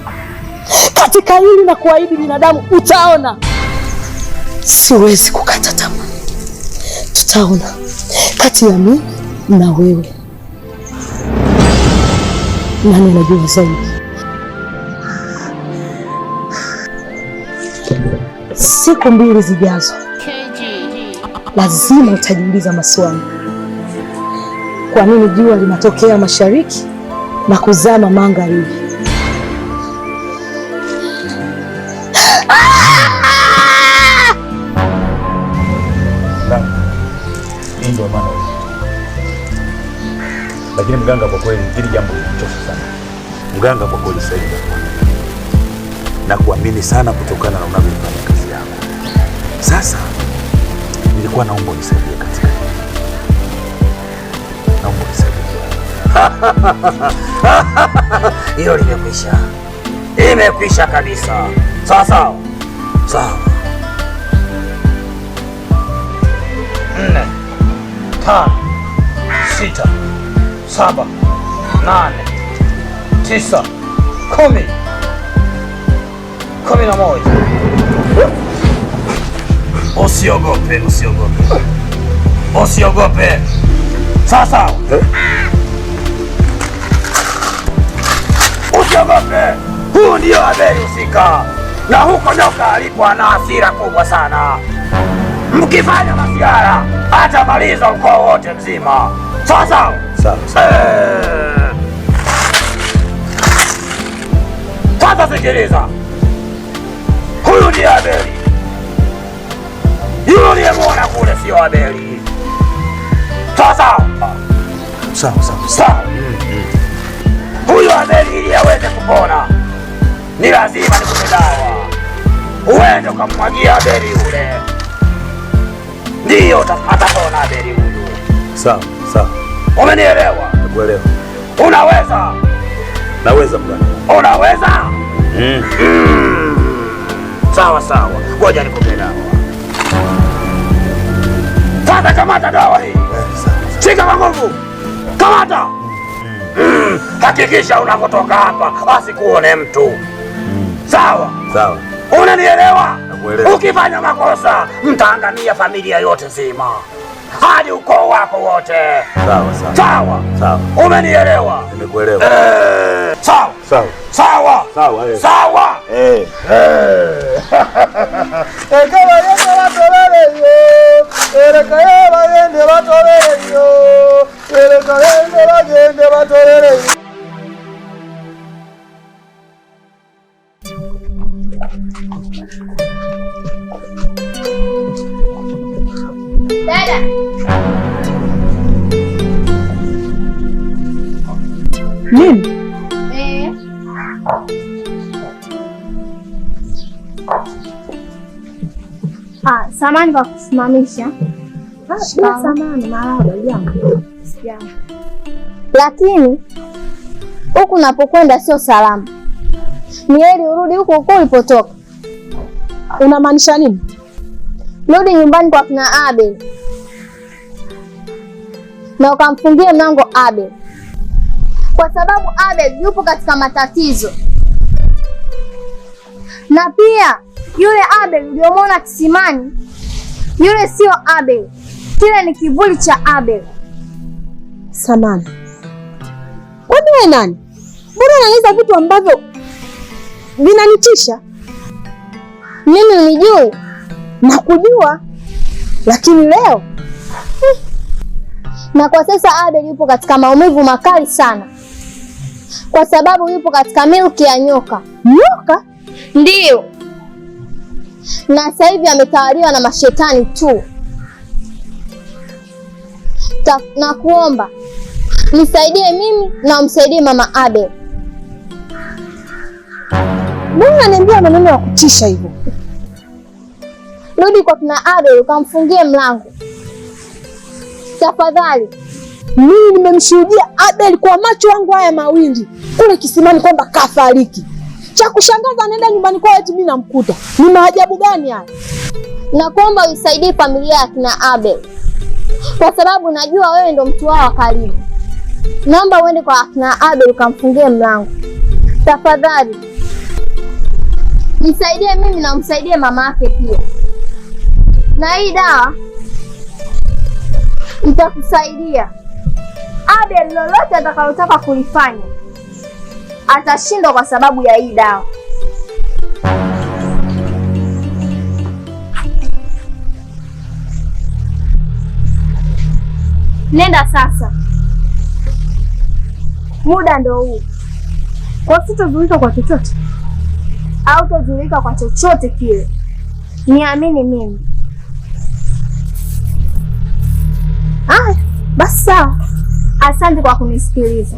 katika hili na kuahidi binadamu, utaona. Siwezi kukata tamaa. Tutaona kati ya mimi na wewe, nani anajua zaidi? siku 2 zijazo lazima utajiuliza maswali. Kwa nini jua linatokea mashariki na kuzama magharibi? Hii ndio maana. Lakini mganga, kwa kweli hili jambo linachosha sana. Mganga, kwa kweli sasa hivi na kuamini sana kutokana na unavyofanya kazi yako. Sasa nilikuwa naomba unisaidie katika naomba unisaidie. Hiyo limekwisha. Imekwisha kabisa. Sawa sawa. Sawa. 4 5 6 7 8 9 10 11. Usiogope, usiogope. Usiogope. Sasa. Usiogope. Huu ndio Abeli husika. Na huko nyoka alikuwa na hasira kubwa sana. Mkifanya masiara atamaliza ukoo wote mzima. Sasa. Sasa sikiliza. Huyu ni Abeli. Yule uliyemwona kule sio Abeli. Sawa. Huyu Abeli ili aweze kupona ni lazima nikupe dawa. Uende ukamwagia Abeli yule. Ndiyo atapona Abeli huyu. Sawa. Umenielewa? Nakuelewa. Unaweza? Naweza mganga. Unaweza? Sawa. Ngoja nikupe dawa. Sasa kamata dawa hii. Shika kwa nguvu. Kamata. Hakikisha unapotoka hapa asikuone mtu. Sawa. Unanielewa? Nakuelewa. Ukifanya makosa mtaangamia familia yote nzima. Hadi ukoo wako wote. Sawa. Umenielewa? Nimekuelewa. Sawa. Ekala yende batolele yo, eleka yende batolele yo, eleka yende batolele yo. Dada. Nini? Samahani kwa kusimamisha. Samahani, marahaba, jambo. Lakini huku unapokwenda sio salama. Ni heri urudi huko ulipotoka. Unamaanisha nini? Rudi nyumbani kwa kina Abel. Na ukamfungie mlango Abel. Kwa sababu Abel yupo katika matatizo. Na pia yule Abel uliyomwona kisimani, yule sio Abel. Kile ni kivuli cha Abel. Samani. Kwani wewe nani? Mbona unaniuliza vitu ambavyo vinanitisha? Mimi unijui? Nakujua. Lakini leo na kwa sasa Abel yupo katika maumivu makali sana. Kwa sababu yupo katika milki ya nyoka. Nyoka? Ndiyo. Na sasa hivi ametawaliwa na mashetani tu. Na kuomba nisaidie mimi na umsaidie mama Abel. Mbona unaniambia maneno ya kutisha hivyo? Rudi kwa kina Abel ukamfungie mlango. Tafadhali. Mimi nimemshuhudia Abel kwa macho yangu haya mawili kule kisimani kwamba kafariki. Cha kushangaza anaenda nyumbani kwao eti mimi namkuta. Ni maajabu gani haya? Na kuomba usaidie familia ya kina Abel. Kwa sababu najua wewe ndo mtu wao wa karibu. Naomba uende kwa kina Abel ukamfungie mlango. Tafadhali. Nisaidie mimi na umsaidie mama yake pia. Na hii dawa itakusaidia. Abel lolote atakalotaka kulifanya atashindwa kwa sababu ya hii dawa. Nenda sasa, muda ndo huu. Kwa sitozulika kwa chochote au tozulika kwa chochote kile, niamini mimi. Basi sawa, asante kwa kunisikiliza.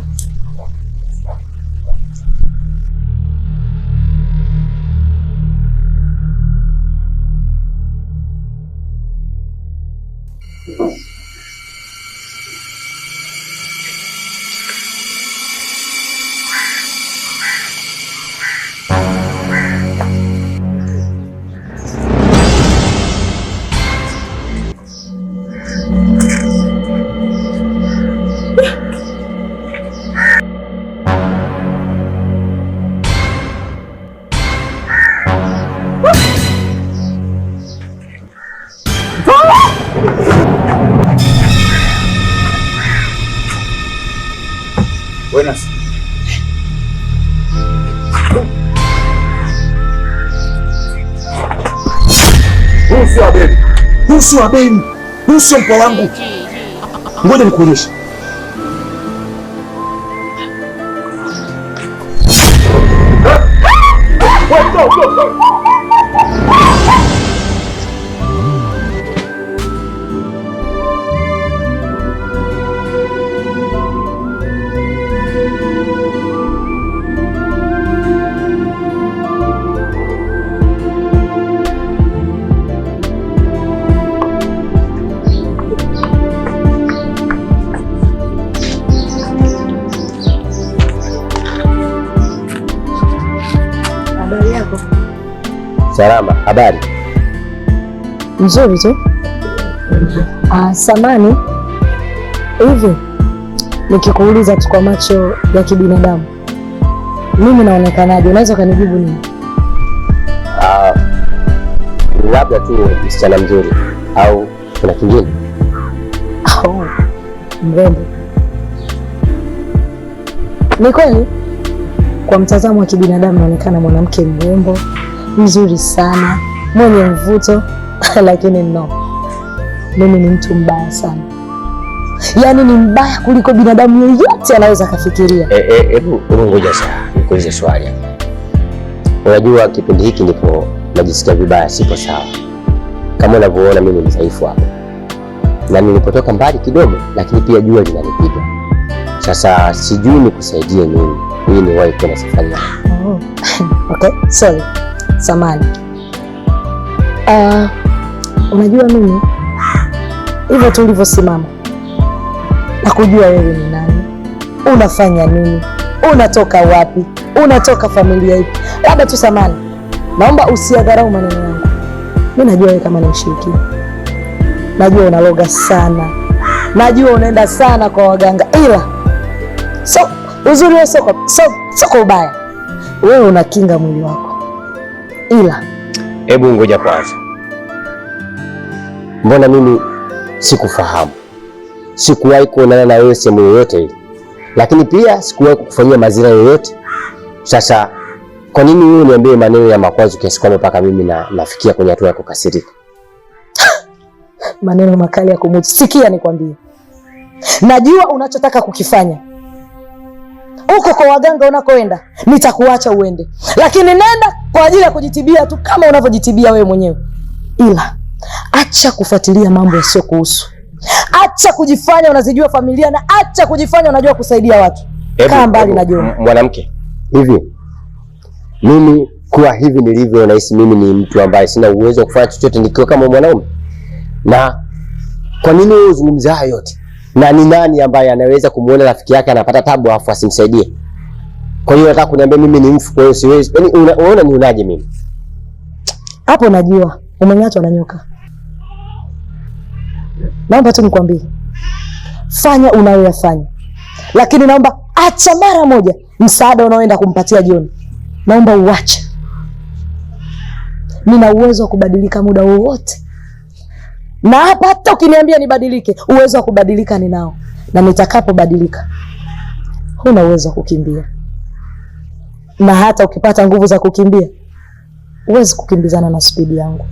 Buenas. Huyu sio Abeli. Huyu sio Abeli. Huyu sio mpo wangu. Ngoja nikuonyeshe. Salama, habari? Nzuri tu. Samani, hivi nikikuuliza tu kwa macho ya kibinadamu, mimi naonekanaje? Unaweza ukanijibu nini? Labda tu msichana mzuri au kuna kingine? Mrembo. Ni kweli kwa mtazamo wa kibinadamu naonekana mwanamke mrembo, mzuri sana, mwenye mvuto lakini no, mimi ni mtu mbaya sana. Yaani ni mbaya kuliko binadamu yeyote anaweza kafikiria. Hebu ngoja sasa nikuulize swali. Unajua kipindi hiki ndipo najisikia vibaya, siko sawa. Kama unavyoona mimi ni dhaifu hapa, na nilipotoka mbali kidogo, lakini pia jua linanipiga. Sasa sijui nikusaidie nini ili niwahi kwenda safari yangu. Okay, sorry. Samani. Unajua mimi hivyo tu ulivyosimama na kujua wewe ni nani, unafanya nini, unatoka wapi, unatoka familia ipi. Labda tu Samani, naomba usiadharau maneno yangu. Mimi najua wewe kama ni mshirikina, najua unaloga sana, najua unaenda sana kwa waganga, ila uzuri wewe sio kwa ubaya. Wewe unakinga mwili wako, ila hebu ngoja kwanza. Mbona mimi sikufahamu? Sikuwahi kuonana na wewe sehemu yoyote ile, lakini pia sikuwahi kukufanyia mazira yoyote. Sasa kwa nini wewe uniambie maneno ya makwazo kiasi kwamba mpaka mimi nafikia kwenye hatua ya kukasirika? Maneno makali ya kumuti. Sikia nikwambie, najua unachotaka kukifanya huko kwa waganga unakoenda, nitakuacha uende, lakini nenda kwa ajili ya kujitibia tu kama unavyojitibia wewe mwenyewe, ila acha kufuatilia mambo yasiyo kuhusu. Acha kujifanya unazijua familia na acha kujifanya unajua kusaidia watu. Kaa mbali na John. Mwanamke, hivi mimi kuwa hivi nilivyo nahisi mimi ni mtu ambaye sina uwezo wa kufanya chochote nikiwa kama mwanaume? Na kwa nini wewe uzungumza hayo yote? Na ni nani ambaye anaweza kumuona rafiki yake anapata tabu afu asimsaidie? Kwa hiyo nataka kuniambia mimi ni mfu, kwa hiyo siwezi. Yaani unaona ni unaje mimi? Hapo najua umeng'atwa na nyoka. Naomba tu nikwambie, fanya unayoyafanya, lakini naomba acha mara moja msaada unaoenda kumpatia John. Naomba uache. Nina uwezo wa kubadilika muda wowote, na hapa hata ukiniambia nibadilike, uwezo wa kubadilika ninao, na nitakapobadilika huna uwezo wa kukimbia. Na hata ukipata nguvu za kukimbia, uwezi kukimbizana na spidi yangu,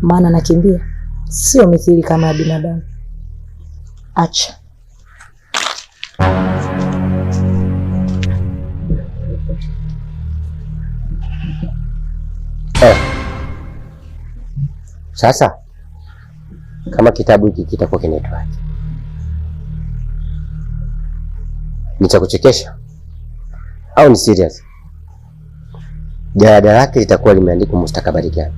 maana nakimbia sio mithili kama binadamu. Acha. Sasa kama kitabu hiki kitakuwa kinaitwa ni cha kuchekesha au ni serious? Jalada lake litakuwa limeandikwa mustakabali gani?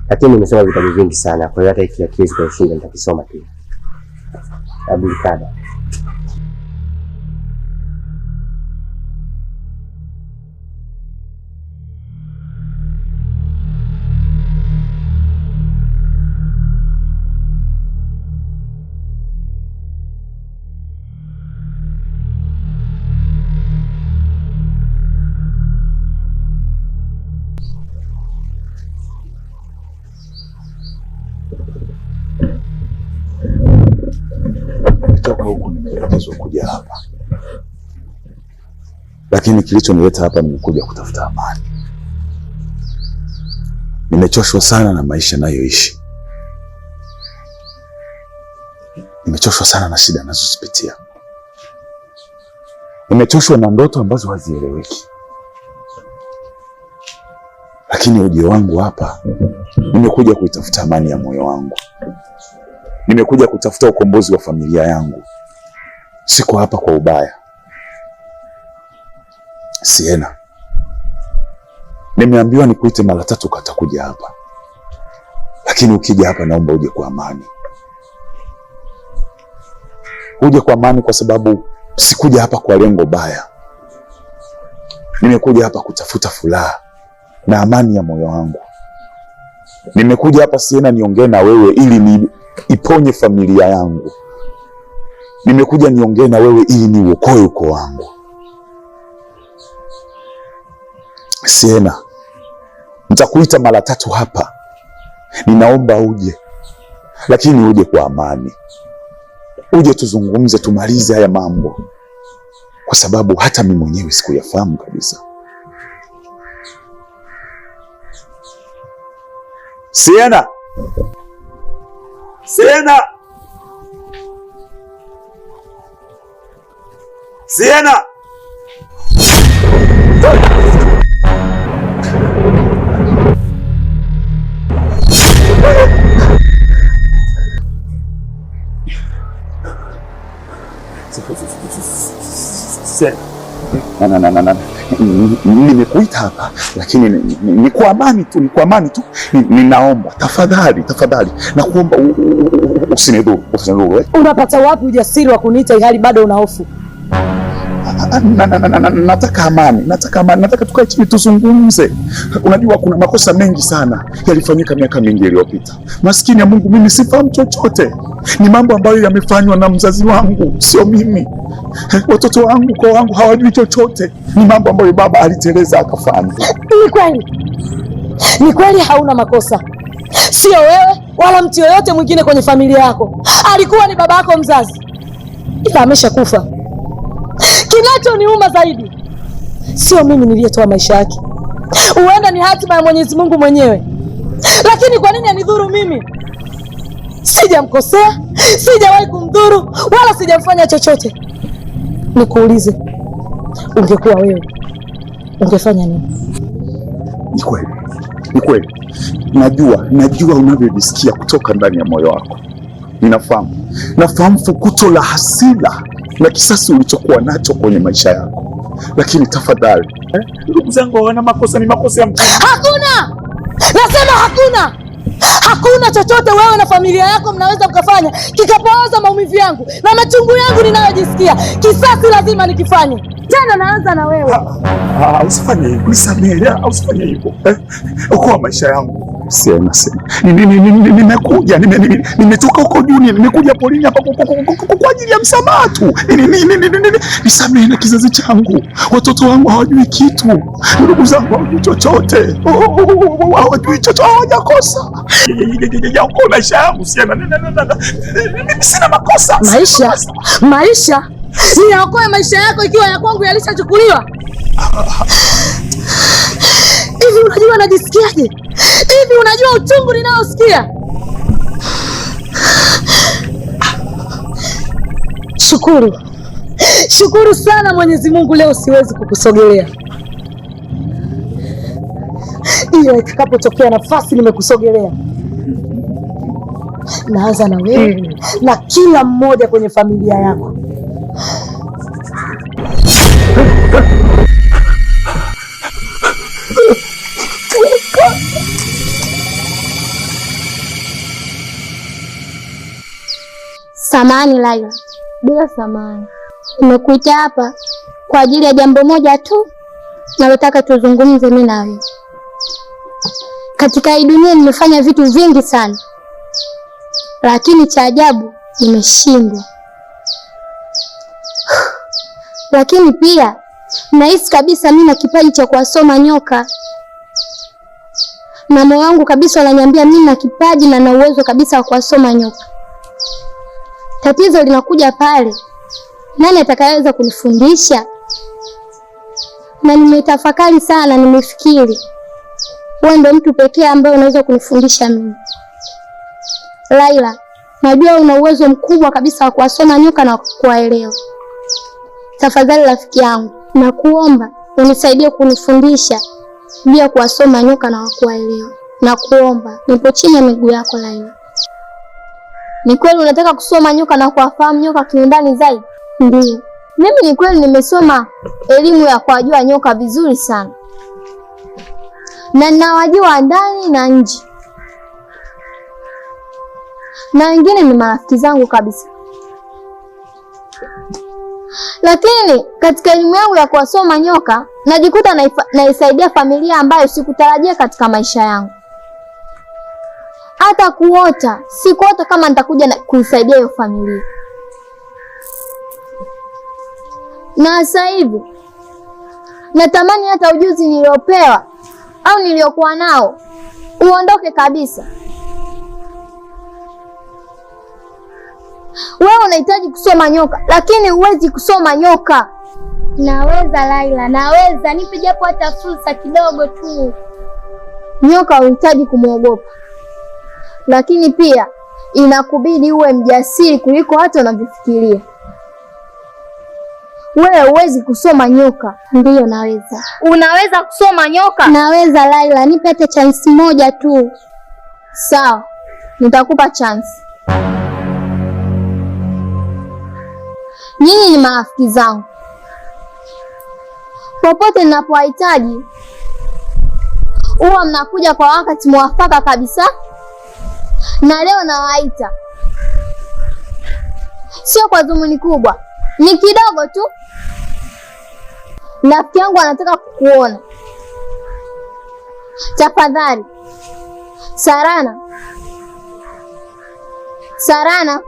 Lakini nimesoma vitabu vingi sana, kwa hiyo hata hiki hakiwezi kushinda, nitakisoma tu. Abdulkader. Huku nimeelekezwa kuja hapa, lakini kilichonileta hapa nimekuja kutafuta amani. Nimechoshwa sana na maisha nayoishi, nimechoshwa sana na shida nazozipitia, nimechoshwa na ndoto ambazo hazieleweki. Lakini ujio wangu hapa, nimekuja kuitafuta amani ya moyo wangu, nimekuja kutafuta ukombozi wa familia yangu. Siko hapa kwa ubaya. Siena, nimeambiwa nikuite mara 3 katakuja hapa, lakini ukija hapa naomba uje kwa amani. Uje kwa amani, kwa sababu sikuja hapa kwa lengo baya. Nimekuja hapa kutafuta furaha na amani ya moyo wangu. Nimekuja hapa Siena niongee na wewe ili iponye familia yangu. Nimekuja niongee na wewe ili niuokoe ukoo wangu. Siena, nitakuita mara 3 hapa. Ninaomba uje, lakini uje kwa amani. Uje tuzungumze, tumalize haya mambo, kwa sababu hata mimi mwenyewe sikuyafahamu kabisa. Siena! Siena! Siena! Nimekuita hapa, lakini ni kwa amani tu, ni kwa amani tu. Ninaomba tafadhali, nakuomba usinidhuru. Unapata wapi ujasiri wa kuniita ihali bado una hofu? Nataka amani, nataka tukae chini tuzungumze. Unajua kuna makosa mengi sana yalifanyika miaka mingi iliyopita. Maskini ya Mungu, mimi sifahamu chochote. Ni mambo ambayo yamefanywa na mzazi wangu, sio mimi. Watoto wangu, kwa wangu hawajui chochote. Ni mambo ambayo baba aliteleza akafanya. Ni kweli hauna makosa. Sio wewe wala mtu yoyote mwingine kwenye familia yako. Alikuwa ni baba yako mzazi, ila ameshakufa. Kinachoniuma zaidi, sio mimi niliyetoa maisha yake. Huenda ni hatima ya Mwenyezi Mungu mwenyewe, lakini kwa nini anidhuru mimi? Sijamkosea, sijawahi kumdhuru, wala sijamfanya chochote. Nikuulize, ungekuwa wewe ungefanya nini? Ni kweli. Najua unavyojisikia kutoka ndani ya moyo wako. Nafahamu fukuto la hasira na kisasi ulichokuwa nacho kwenye maisha yako. Lakini tafadhali, ndugu zangu wana makosa, ni makosa ya mtu. Hakuna! Nasema hakuna chochote wewe na familia yako mnaweza mkafanya kikapoza maumivu yangu na machungu yangu ninayojisikia. Kisasi lazima nikifanye. Tena naanza na wewe. Usifanye hivyo, nisamehe, usifanye hivyo. Okoa maisha yangu. Siena. Nimetoka huko dunia, nimekuja polini hapa kwa ajili ya msamaha tu. Nisamehe na kizazi changu. Watoto wangu hawajui kitu. Ndugu zangu hawajui chochote. Hawajui chochote, hawajakosa. Okoa maisha yangu, Siena. Mimi sina makosa. Maisha? Niyaokoe maisha yako ikiwa ya kwangu yalishachukuliwa? Hivi unajua najisikiaje? Hivi unajua uchungu ninaosikia? Shukuru sana Mwenyezi Mungu, leo siwezi kukusogelea, ila itakapotokea nafasi nimekusogelea, naanza na wewe na kila mmoja kwenye familia yako. Samahani Laila. Bila samahani. Nimekuita hapa kwa ajili ya jambo moja tu, na nataka tuzungumze mimi na wewe. Katika hii dunia nimefanya vitu vingi sana, lakini cha ajabu nimeshindwa. Lakini pia nahisi kabisa mimi na kipaji cha kuwasoma nyoka, na moyo wangu kabisa unaniambia mimi na kipaji na uwezo kabisa wa kuwasoma nyoka. Tatizo linakuja pale, nani atakayeweza kunifundisha? Na nimetafakari sana, nimefikiri wewe ndio mtu pekee ambaye unaweza kunifundisha mimi. Laila, najua una uwezo mkubwa kabisa wa kuwasoma nyoka na kuwaelewa. Tafadhali rafiki yangu, nakuomba unisaidie kunifundisha bila kuwasoma nyoka na kuwaelewa. Nakuomba, nipo chini ya miguu yako Laila. Ni kweli unataka kusoma nyoka na kuwafahamu nyoka kiundani zaidi? Ndiyo. Mimi ni kweli nimesoma elimu ya kuwajua nyoka vizuri sana, na ninawajua ndani na nje, na wengine ni marafiki zangu kabisa. Lakini katika elimu yangu ya kuwasoma nyoka najikuta naisaidia familia ambayo sikutarajia katika maisha yangu. Hata kuota sikuota kama nitakuja kuisaidia hiyo familia. Na sasa hivi natamani hata ujuzi niliopewa au niliokuwa nao uondoke kabisa. Wewe unahitaji kusoma nyoka, lakini huwezi kusoma nyoka. Naweza Laila, naweza. Nipe japo hata fursa kidogo tu. Nyoka unahitaji kumwogopa, lakini pia inakubidi uwe mjasiri kuliko hata unavyofikiria. Wewe huwezi kusoma nyoka. Ndiyo naweza. Unaweza kusoma nyoka? Naweza Laila, nipe hata chance moja tu. Sawa, nitakupa chance. Nyinyi ni marafiki zangu, popote ninapowahitaji huwa mnakuja kwa wakati mwafaka kabisa, na leo nawaita sio kwa dhumuni kubwa, ni kidogo tu. Rafiki yangu anataka kukuona. Tafadhali Sarana, Sarana.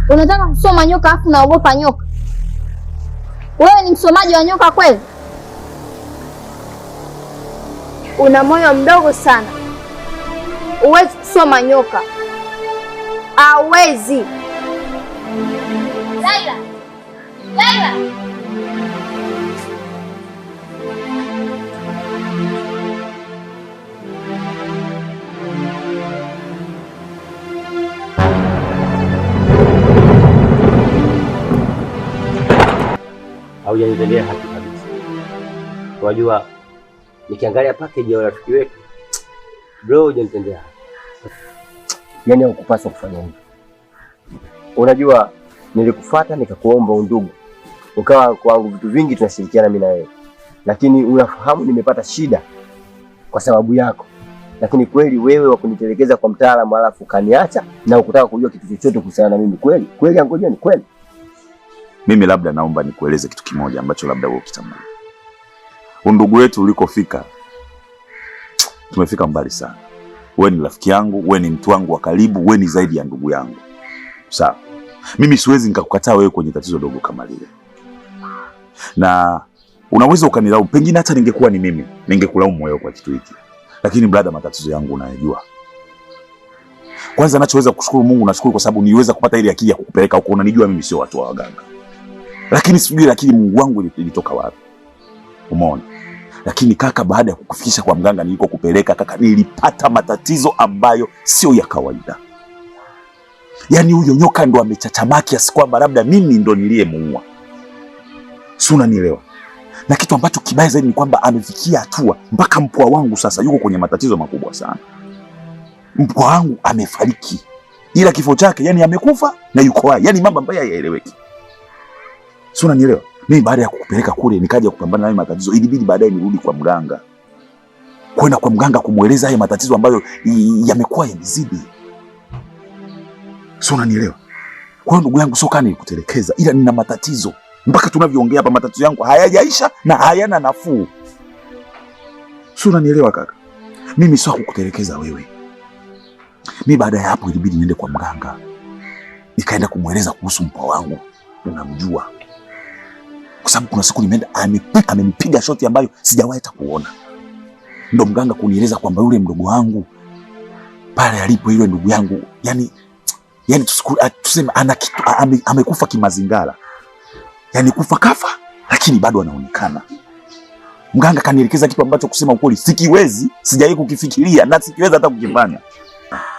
Unataka kusoma nyoka afu naogopa nyoka? Wewe ni msomaji wa nyoka kweli? Una moyo mdogo sana. Huwezi kusoma nyoka. Hawezi. Laila. Laila. Haujanitendea haki kabisa. Unajua nikiangalia package ya rafiki wetu, bro, hujanitendea haki. Yaani hukupaswa kufanya hivyo. Unajua nilikufuata nikakuomba undugu. Ukawa kwangu vitu vingi tunashirikiana mimi na wewe. Lakini unafahamu nimepata shida kwa sababu yako. Lakini kweli wewe wakunitelekeza kwa mtaalamu alafu kaniacha na ukutaka kujua kitu chochote kuhusiana na mimi kweli? Kweli angoja ni kweli. Mimi labda naomba nikueleze kitu kimoja ambacho labda wewe ukitambua. Undugu wetu ulikofika, tumefika mbali sana. Wewe ni rafiki yangu, wewe ni mtu wangu wa karibu, wewe ni zaidi ya ndugu yangu. Sawa. Mimi siwezi nikakukataa wewe kwenye tatizo dogo kama lile. Na unaweza ukanilaumu, pengine hata ningekuwa ni mimi, ningekulaumu wewe kwa kitu hiki. Lakini brother, matatizo yangu unayajua. Kwanza nachoweza kushukuru Mungu, nashukuru kwa sababu niweza kupata ile akili ya kukupeleka huko. Unanijua mimi sio watu wa waganga. Lakini sijui akili Mungu wangu ilitoka wapi. Umeona? Lakini kaka, baada ya kukufikisha kwa mganga nilikokupeleka kaka, nilipata matatizo ambayo sio ya kawaida. Yaani huyo nyoka ndo amechachamaa kiasi kwamba labda mimi ndo niliyemuua. Si unanielewa? Na kitu ambacho kibaya zaidi ni kwamba amefikia hatua mpaka mpwa wangu sasa yuko kwenye matatizo makubwa sana. Mpwa wangu amefariki, ila kifo chake yani amekufa na yuko hai, yani mambo ambayo hayaeleweki. Si unanielewa? Mimi baada ya kukupeleka kule nikaja kupambana na matatizo, ilibidi baadaye nirudi kwa mganga, kwenda kwa mganga kumweleza haya matatizo ambayo yamekuwa yamezidi. Si unanielewa? Kwa hiyo ndugu yangu, sio kama nilikutelekeza, ila nina matatizo mpaka tunavyoongea hapa, matatizo yangu hayajaisha na hayana nafuu. Si unanielewa kaka? Mimi sio kukutelekeza wewe. Mimi baada ya hapo ilibidi niende kwa mganga, nikaenda kumweleza kuhusu mpwa wangu, unamjua, kwa sababu kuna siku nimeenda amenipiga shoti ambayo sijawahi hata kuona. Ndo mganga kunieleza kwamba yule mdogo wangu pale alipo, yule ndugu yangu yani tuseme ana kitu, amekufa kimazingara, yani kufa kafa, lakini bado anaonekana. Mganga kanielekeza kitu ambacho kusema ukweli sikiwezi, sijawahi kukifikiria na sikiweza hata kukifanya.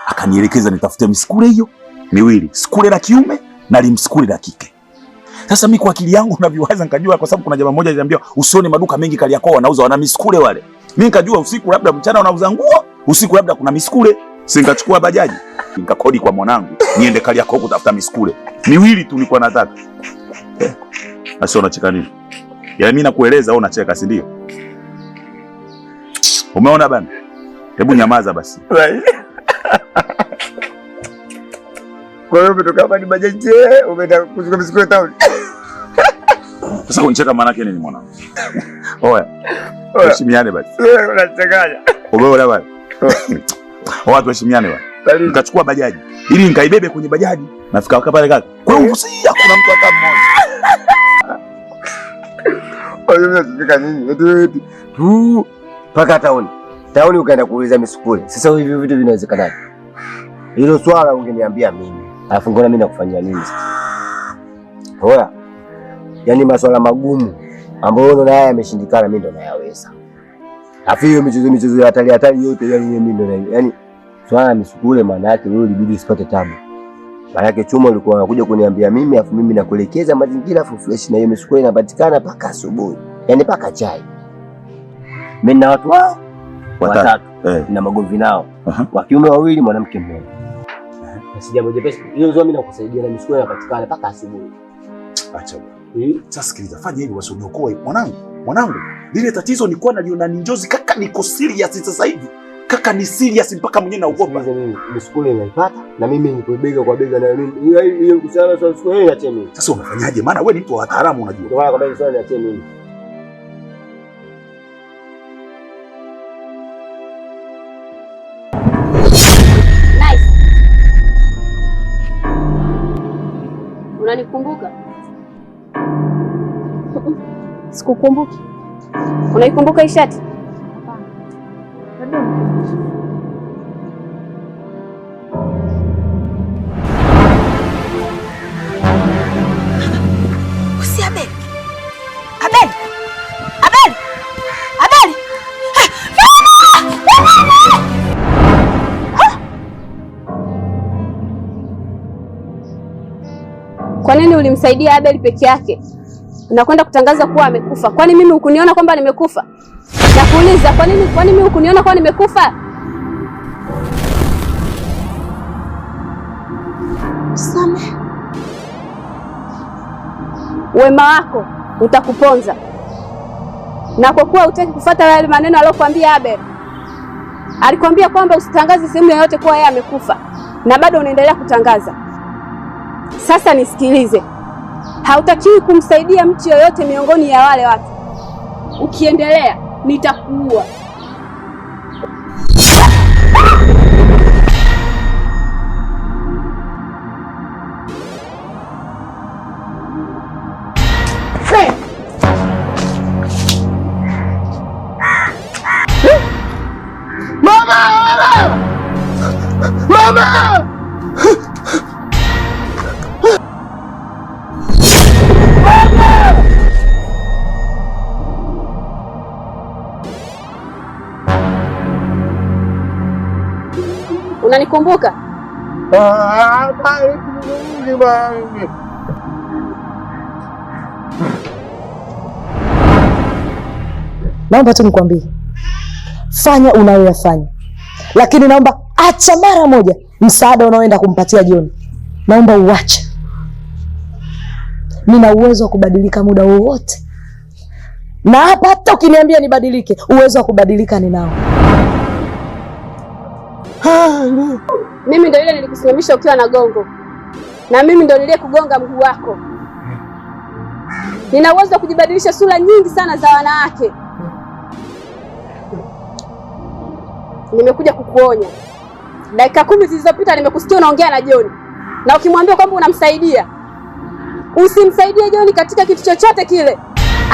Akanielekeza nitafute miskule hiyo miwili, skule la kiume na limskule la kike. Sasa mimi kwa akili yangu navyowaza nikajua, kwa sababu kuna jamaa mmoja aliniambia usione maduka mengi Kariakoo wanauza, wana miskule wale. Mimi nikajua usiku labda mchana wanauza nguo, usiku labda kuna miskule. Si nikachukua bajaji nikakodi kwa mwanangu niende Kariakoo kutafuta miskule miwili tu nilikuwa nataka. Sasa unacheka nini? Yaani mimi nakueleza wewe unacheka, si ndio? Umeona bana? Hebu nyamaza basi. Kwa hiyo umetoka hapa ni bajaji, umeenda kuchukua miskule town. Sasa unacheka maana yake nini mwanangu? Oya. Heshimiane basi. Unachanganya. Umeona bana? Watu heshimiane bana. Nikachukua bajaji ili nikaibebe kwenye bajaji, nafika hapa pale kaka. Kwa hiyo usia kuna mtu hata mmoja. Wewe unafika nini? Eti tu paka town. Town ukaenda kuuliza miskule. Sasa hivi vitu vinawezekanaje? Hilo swala ungeniambia mimi. Alafu ngona mimi nakufanyia nini sasa? Oya. Yaani masuala magumu ambayo unaona haya yameshindikana, mimi ndo nayaweza. Alafu hiyo michezo ya hatari yote yani mimi ndo nayaweza. Yaani swala miskule maana yake wewe ulibidi usipate tabu. Maana yake chuma ulikuwa unakuja kuniambia mimi, alafu mimi nakuelekeza mazingira fresh, na hiyo miskule inapatikana paka asubuhi. Yaani paka chai. Mimi na watu wao watatu na magomvi nao. Wa kiume wawili, mwanamke mmoja. Basi jambo jepesi. Hiyo ndio mimi nakusaidia, na miskule inapatikana paka asubuhi. Acha bwana. Sasa sikiliza, fanya hivi wasioniokoe mwanangu. Lile tatizo nilikuwa naliona ni njozi kaka, niko serious sasa hivi. Kaka ni serious mpaka mwenyewe naogopa. Mimi miskule naipata na mimi niko bega kwa bega na mimi. Hiyo kusema sasa siku hiyo niache mimi. Sasa unafanyaje? Maana wewe ni mtu wa wataalamu unajua. Ndio maana kama swali niache mimi. Nice. Unanikumbuka? Sikukumbuki. Unaikumbuka hii shati? Usi Abel. Kwa nini ulimsaidia Abel peke yake? Unakwenda kutangaza kuwa amekufa. Kwani mimi hukuniona kwamba nimekufa? Nakuuliza, kwa nini hukuniona kwamba nimekufa? Samehe. Wema wako utakuponza. Na kwa kuwa hutaki kufuata yale maneno aliyokuambia Abel. Alikwambia kwamba usitangaze sehemu yoyote kuwa yeye amekufa, na bado unaendelea kutangaza. Sasa nisikilize. Hautakiwi kumsaidia mtu yoyote miongoni ya wale watu. Ukiendelea nitakuua. Mama! Unanikumbuka? Naomba tu nikwambie, fanya unayoyafanya, lakini naomba acha mara moja msaada unaoenda kumpatia John. Naomba uache. Nina uwezo wa kubadilika muda wowote, na hata ukiniambia nibadilike, uwezo wa kubadilika ninao. Mimi ndio yule nilikusimamisha ukiwa na gongo, na mimi ndio niliyekugonga mguu wako. Nina uwezo wa kujibadilisha sura nyingi sana za wanawake. Nimekuja kukuonya. Dakika 10 zilizopita nimekusikia unaongea na John, na ukimwambia kwamba unamsaidia. Usimsaidie John katika kitu chochote kile.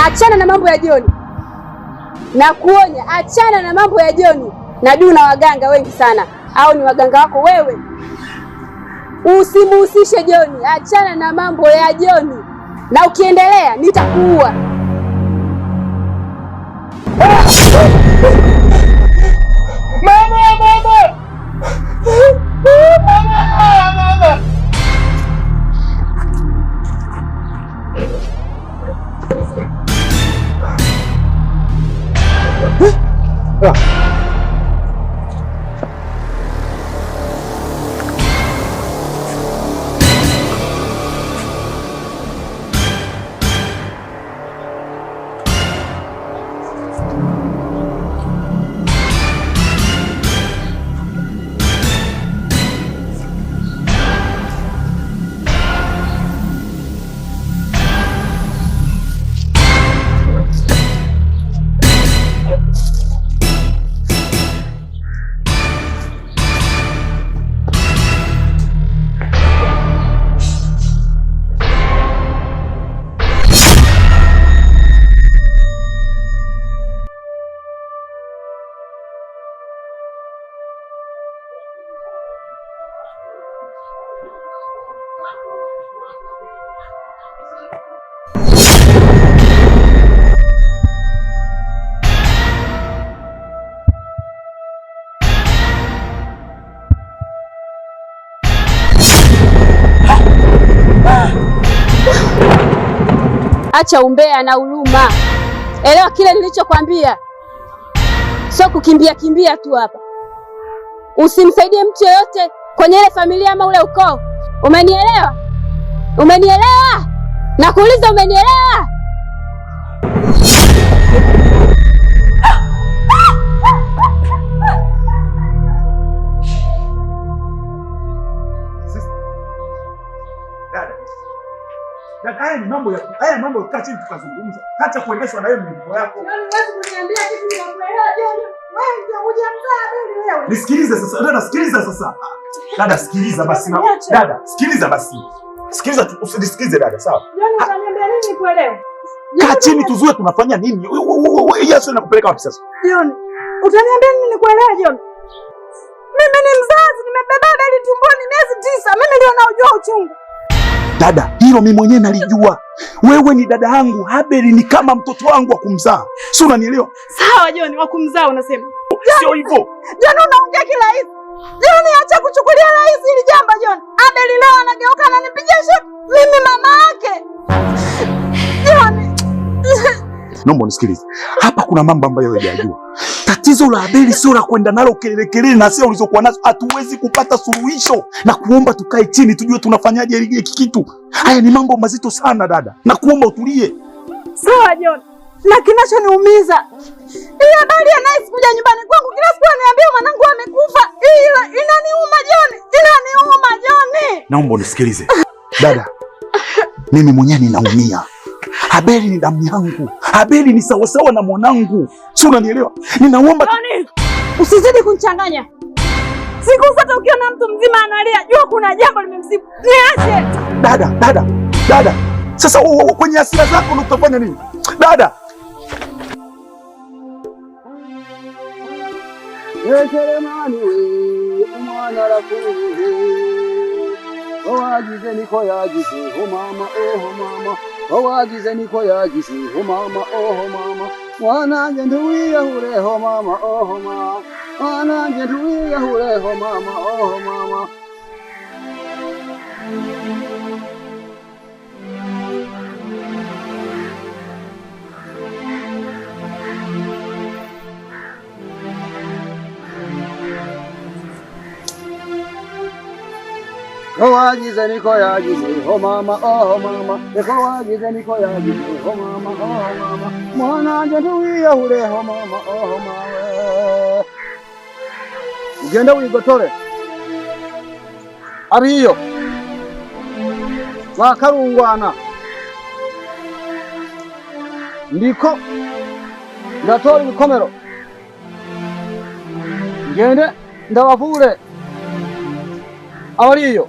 Achana na mambo ya John. Na kuonya, achana na mambo ya John. Najua una waganga wengi sana, au ni waganga wako wewe. Usimuhusishe John, achana na mambo ya John. Na ukiendelea nitakuua. Mama! Acha umbea na huruma. Elewa kile nilichokwambia. Sio kukimbia kimbia tu hapa. Usimsaidie mtu yeyote kwenye ile familia ama ule ukoo. Umenielewa? Umenielewa? Nakuuliza, umenielewa? Haya ni mambo ya kukaa chini tukazungumza. Acha kuendeshwa na wewe mlimbo yako. Yaani huwezi kuniambia kitu ninakuelewa John. Wewe ndio hujamzaa mimi wewe. Nisikilize sasa. Dada sikiliza sasa. Dada sikiliza basi. Dada sikiliza basi. Sikiliza tu, usinisikize dada, sawa? John, utaniambia nini nikuelewe? Kaa chini tuzue tunafanya nini? Yesu anakupeleka wapi sasa? John, utaniambia nini nikuelewe John? Mimi ni mzazi, nimebeba beli tumboni miezi 9. Mimi ndio naujua uchungu. Dada, hilo mimi mwenyewe nalijua. Wewe ni dada yangu, Habeli ni kama mtoto wangu wa kumzaa. Si unanielewa? Sawa John, wa kumzaa unasema. Sio hivyo. John, unaongea kila hizi. John, acha kuchukulia rahisi hili jambo John. Habeli leo anageuka na nipigia shot. Mimi mama yake. John. Naomba unisikilize. Hapa kuna mambo ambayo hujajua. Tatizo la Habeli sio la kwenda nalo kelele na sio ulizokuwa nazo. Hatuwezi kupata suluhisho na kuomba tukae chini tujue tunafanyaje hiki kitu. Haya ni mambo mazito sana dada. Na kuomba utulie. Sawa John. Na kinachoniumiza, hii habari ya Nice kuja nyumbani kwangu kila siku ananiambia mwanangu amekufa. Inaniuma John. Inaniuma John. Naomba unisikilize. Dada. Mimi mwenyewe ninaumia. Habeli ni damu yangu. Habeli ni sawasawa na mwanangu. Si unanielewa? Ninaomba usizidi kunichanganya. Siku zote ukiona mtu mzima analia, jua kuna jambo limemsibu. Niache. Dada. Sasa kwenye hasira zako utafanya nini? Dada. Yeseremani umwana rakuru. Owagize niko yagize mama mama. Owagize niko yagize mama mama. Mwana nduwiye hure mama mama. mwananje nduwiya huleho mama, oh mama. Wagize niko yagize, oh mama, oh mama. Eko wagize niko yagize, oh mama, oh mama. Mwananje nduwiya huleho mama, oh mama. Ugende wigotore abiyo bakarungwana ndiko ndatora ibikomero ngende ndabavure abariyo.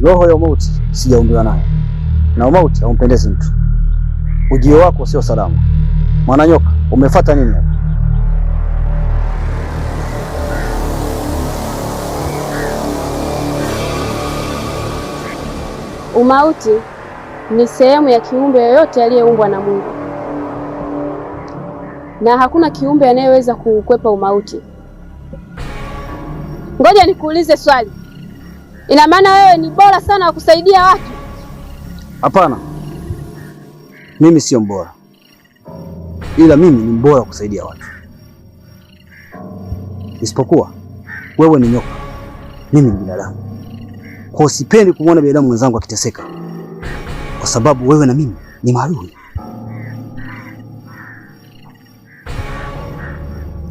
Roho ya mauti sijaumbiwa nayo, na mauti haumpendezi mtu. Ujio wako sio salama. Mwananyoka, umefuata nini hapa? Umauti ni sehemu ya kiumbe yoyote aliyeumbwa na Mungu, na hakuna kiumbe anayeweza kuukwepa umauti. Ngoja nikuulize swali. Ina maana wewe ni bora sana wa kusaidia watu? Hapana, mimi sio mbora, ila mimi ni mbora wa kusaidia watu. Isipokuwa wewe ni nyoka, mimi ni binadamu. Kwa sipendi kumwona binadamu mwenzangu akiteseka, kwa sababu wewe na mimi ni maadui.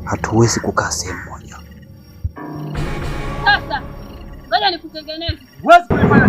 Hatuwezi kukaa sehemu moja. Sasa ngoja nikutengeneze. Huwezi kunifanya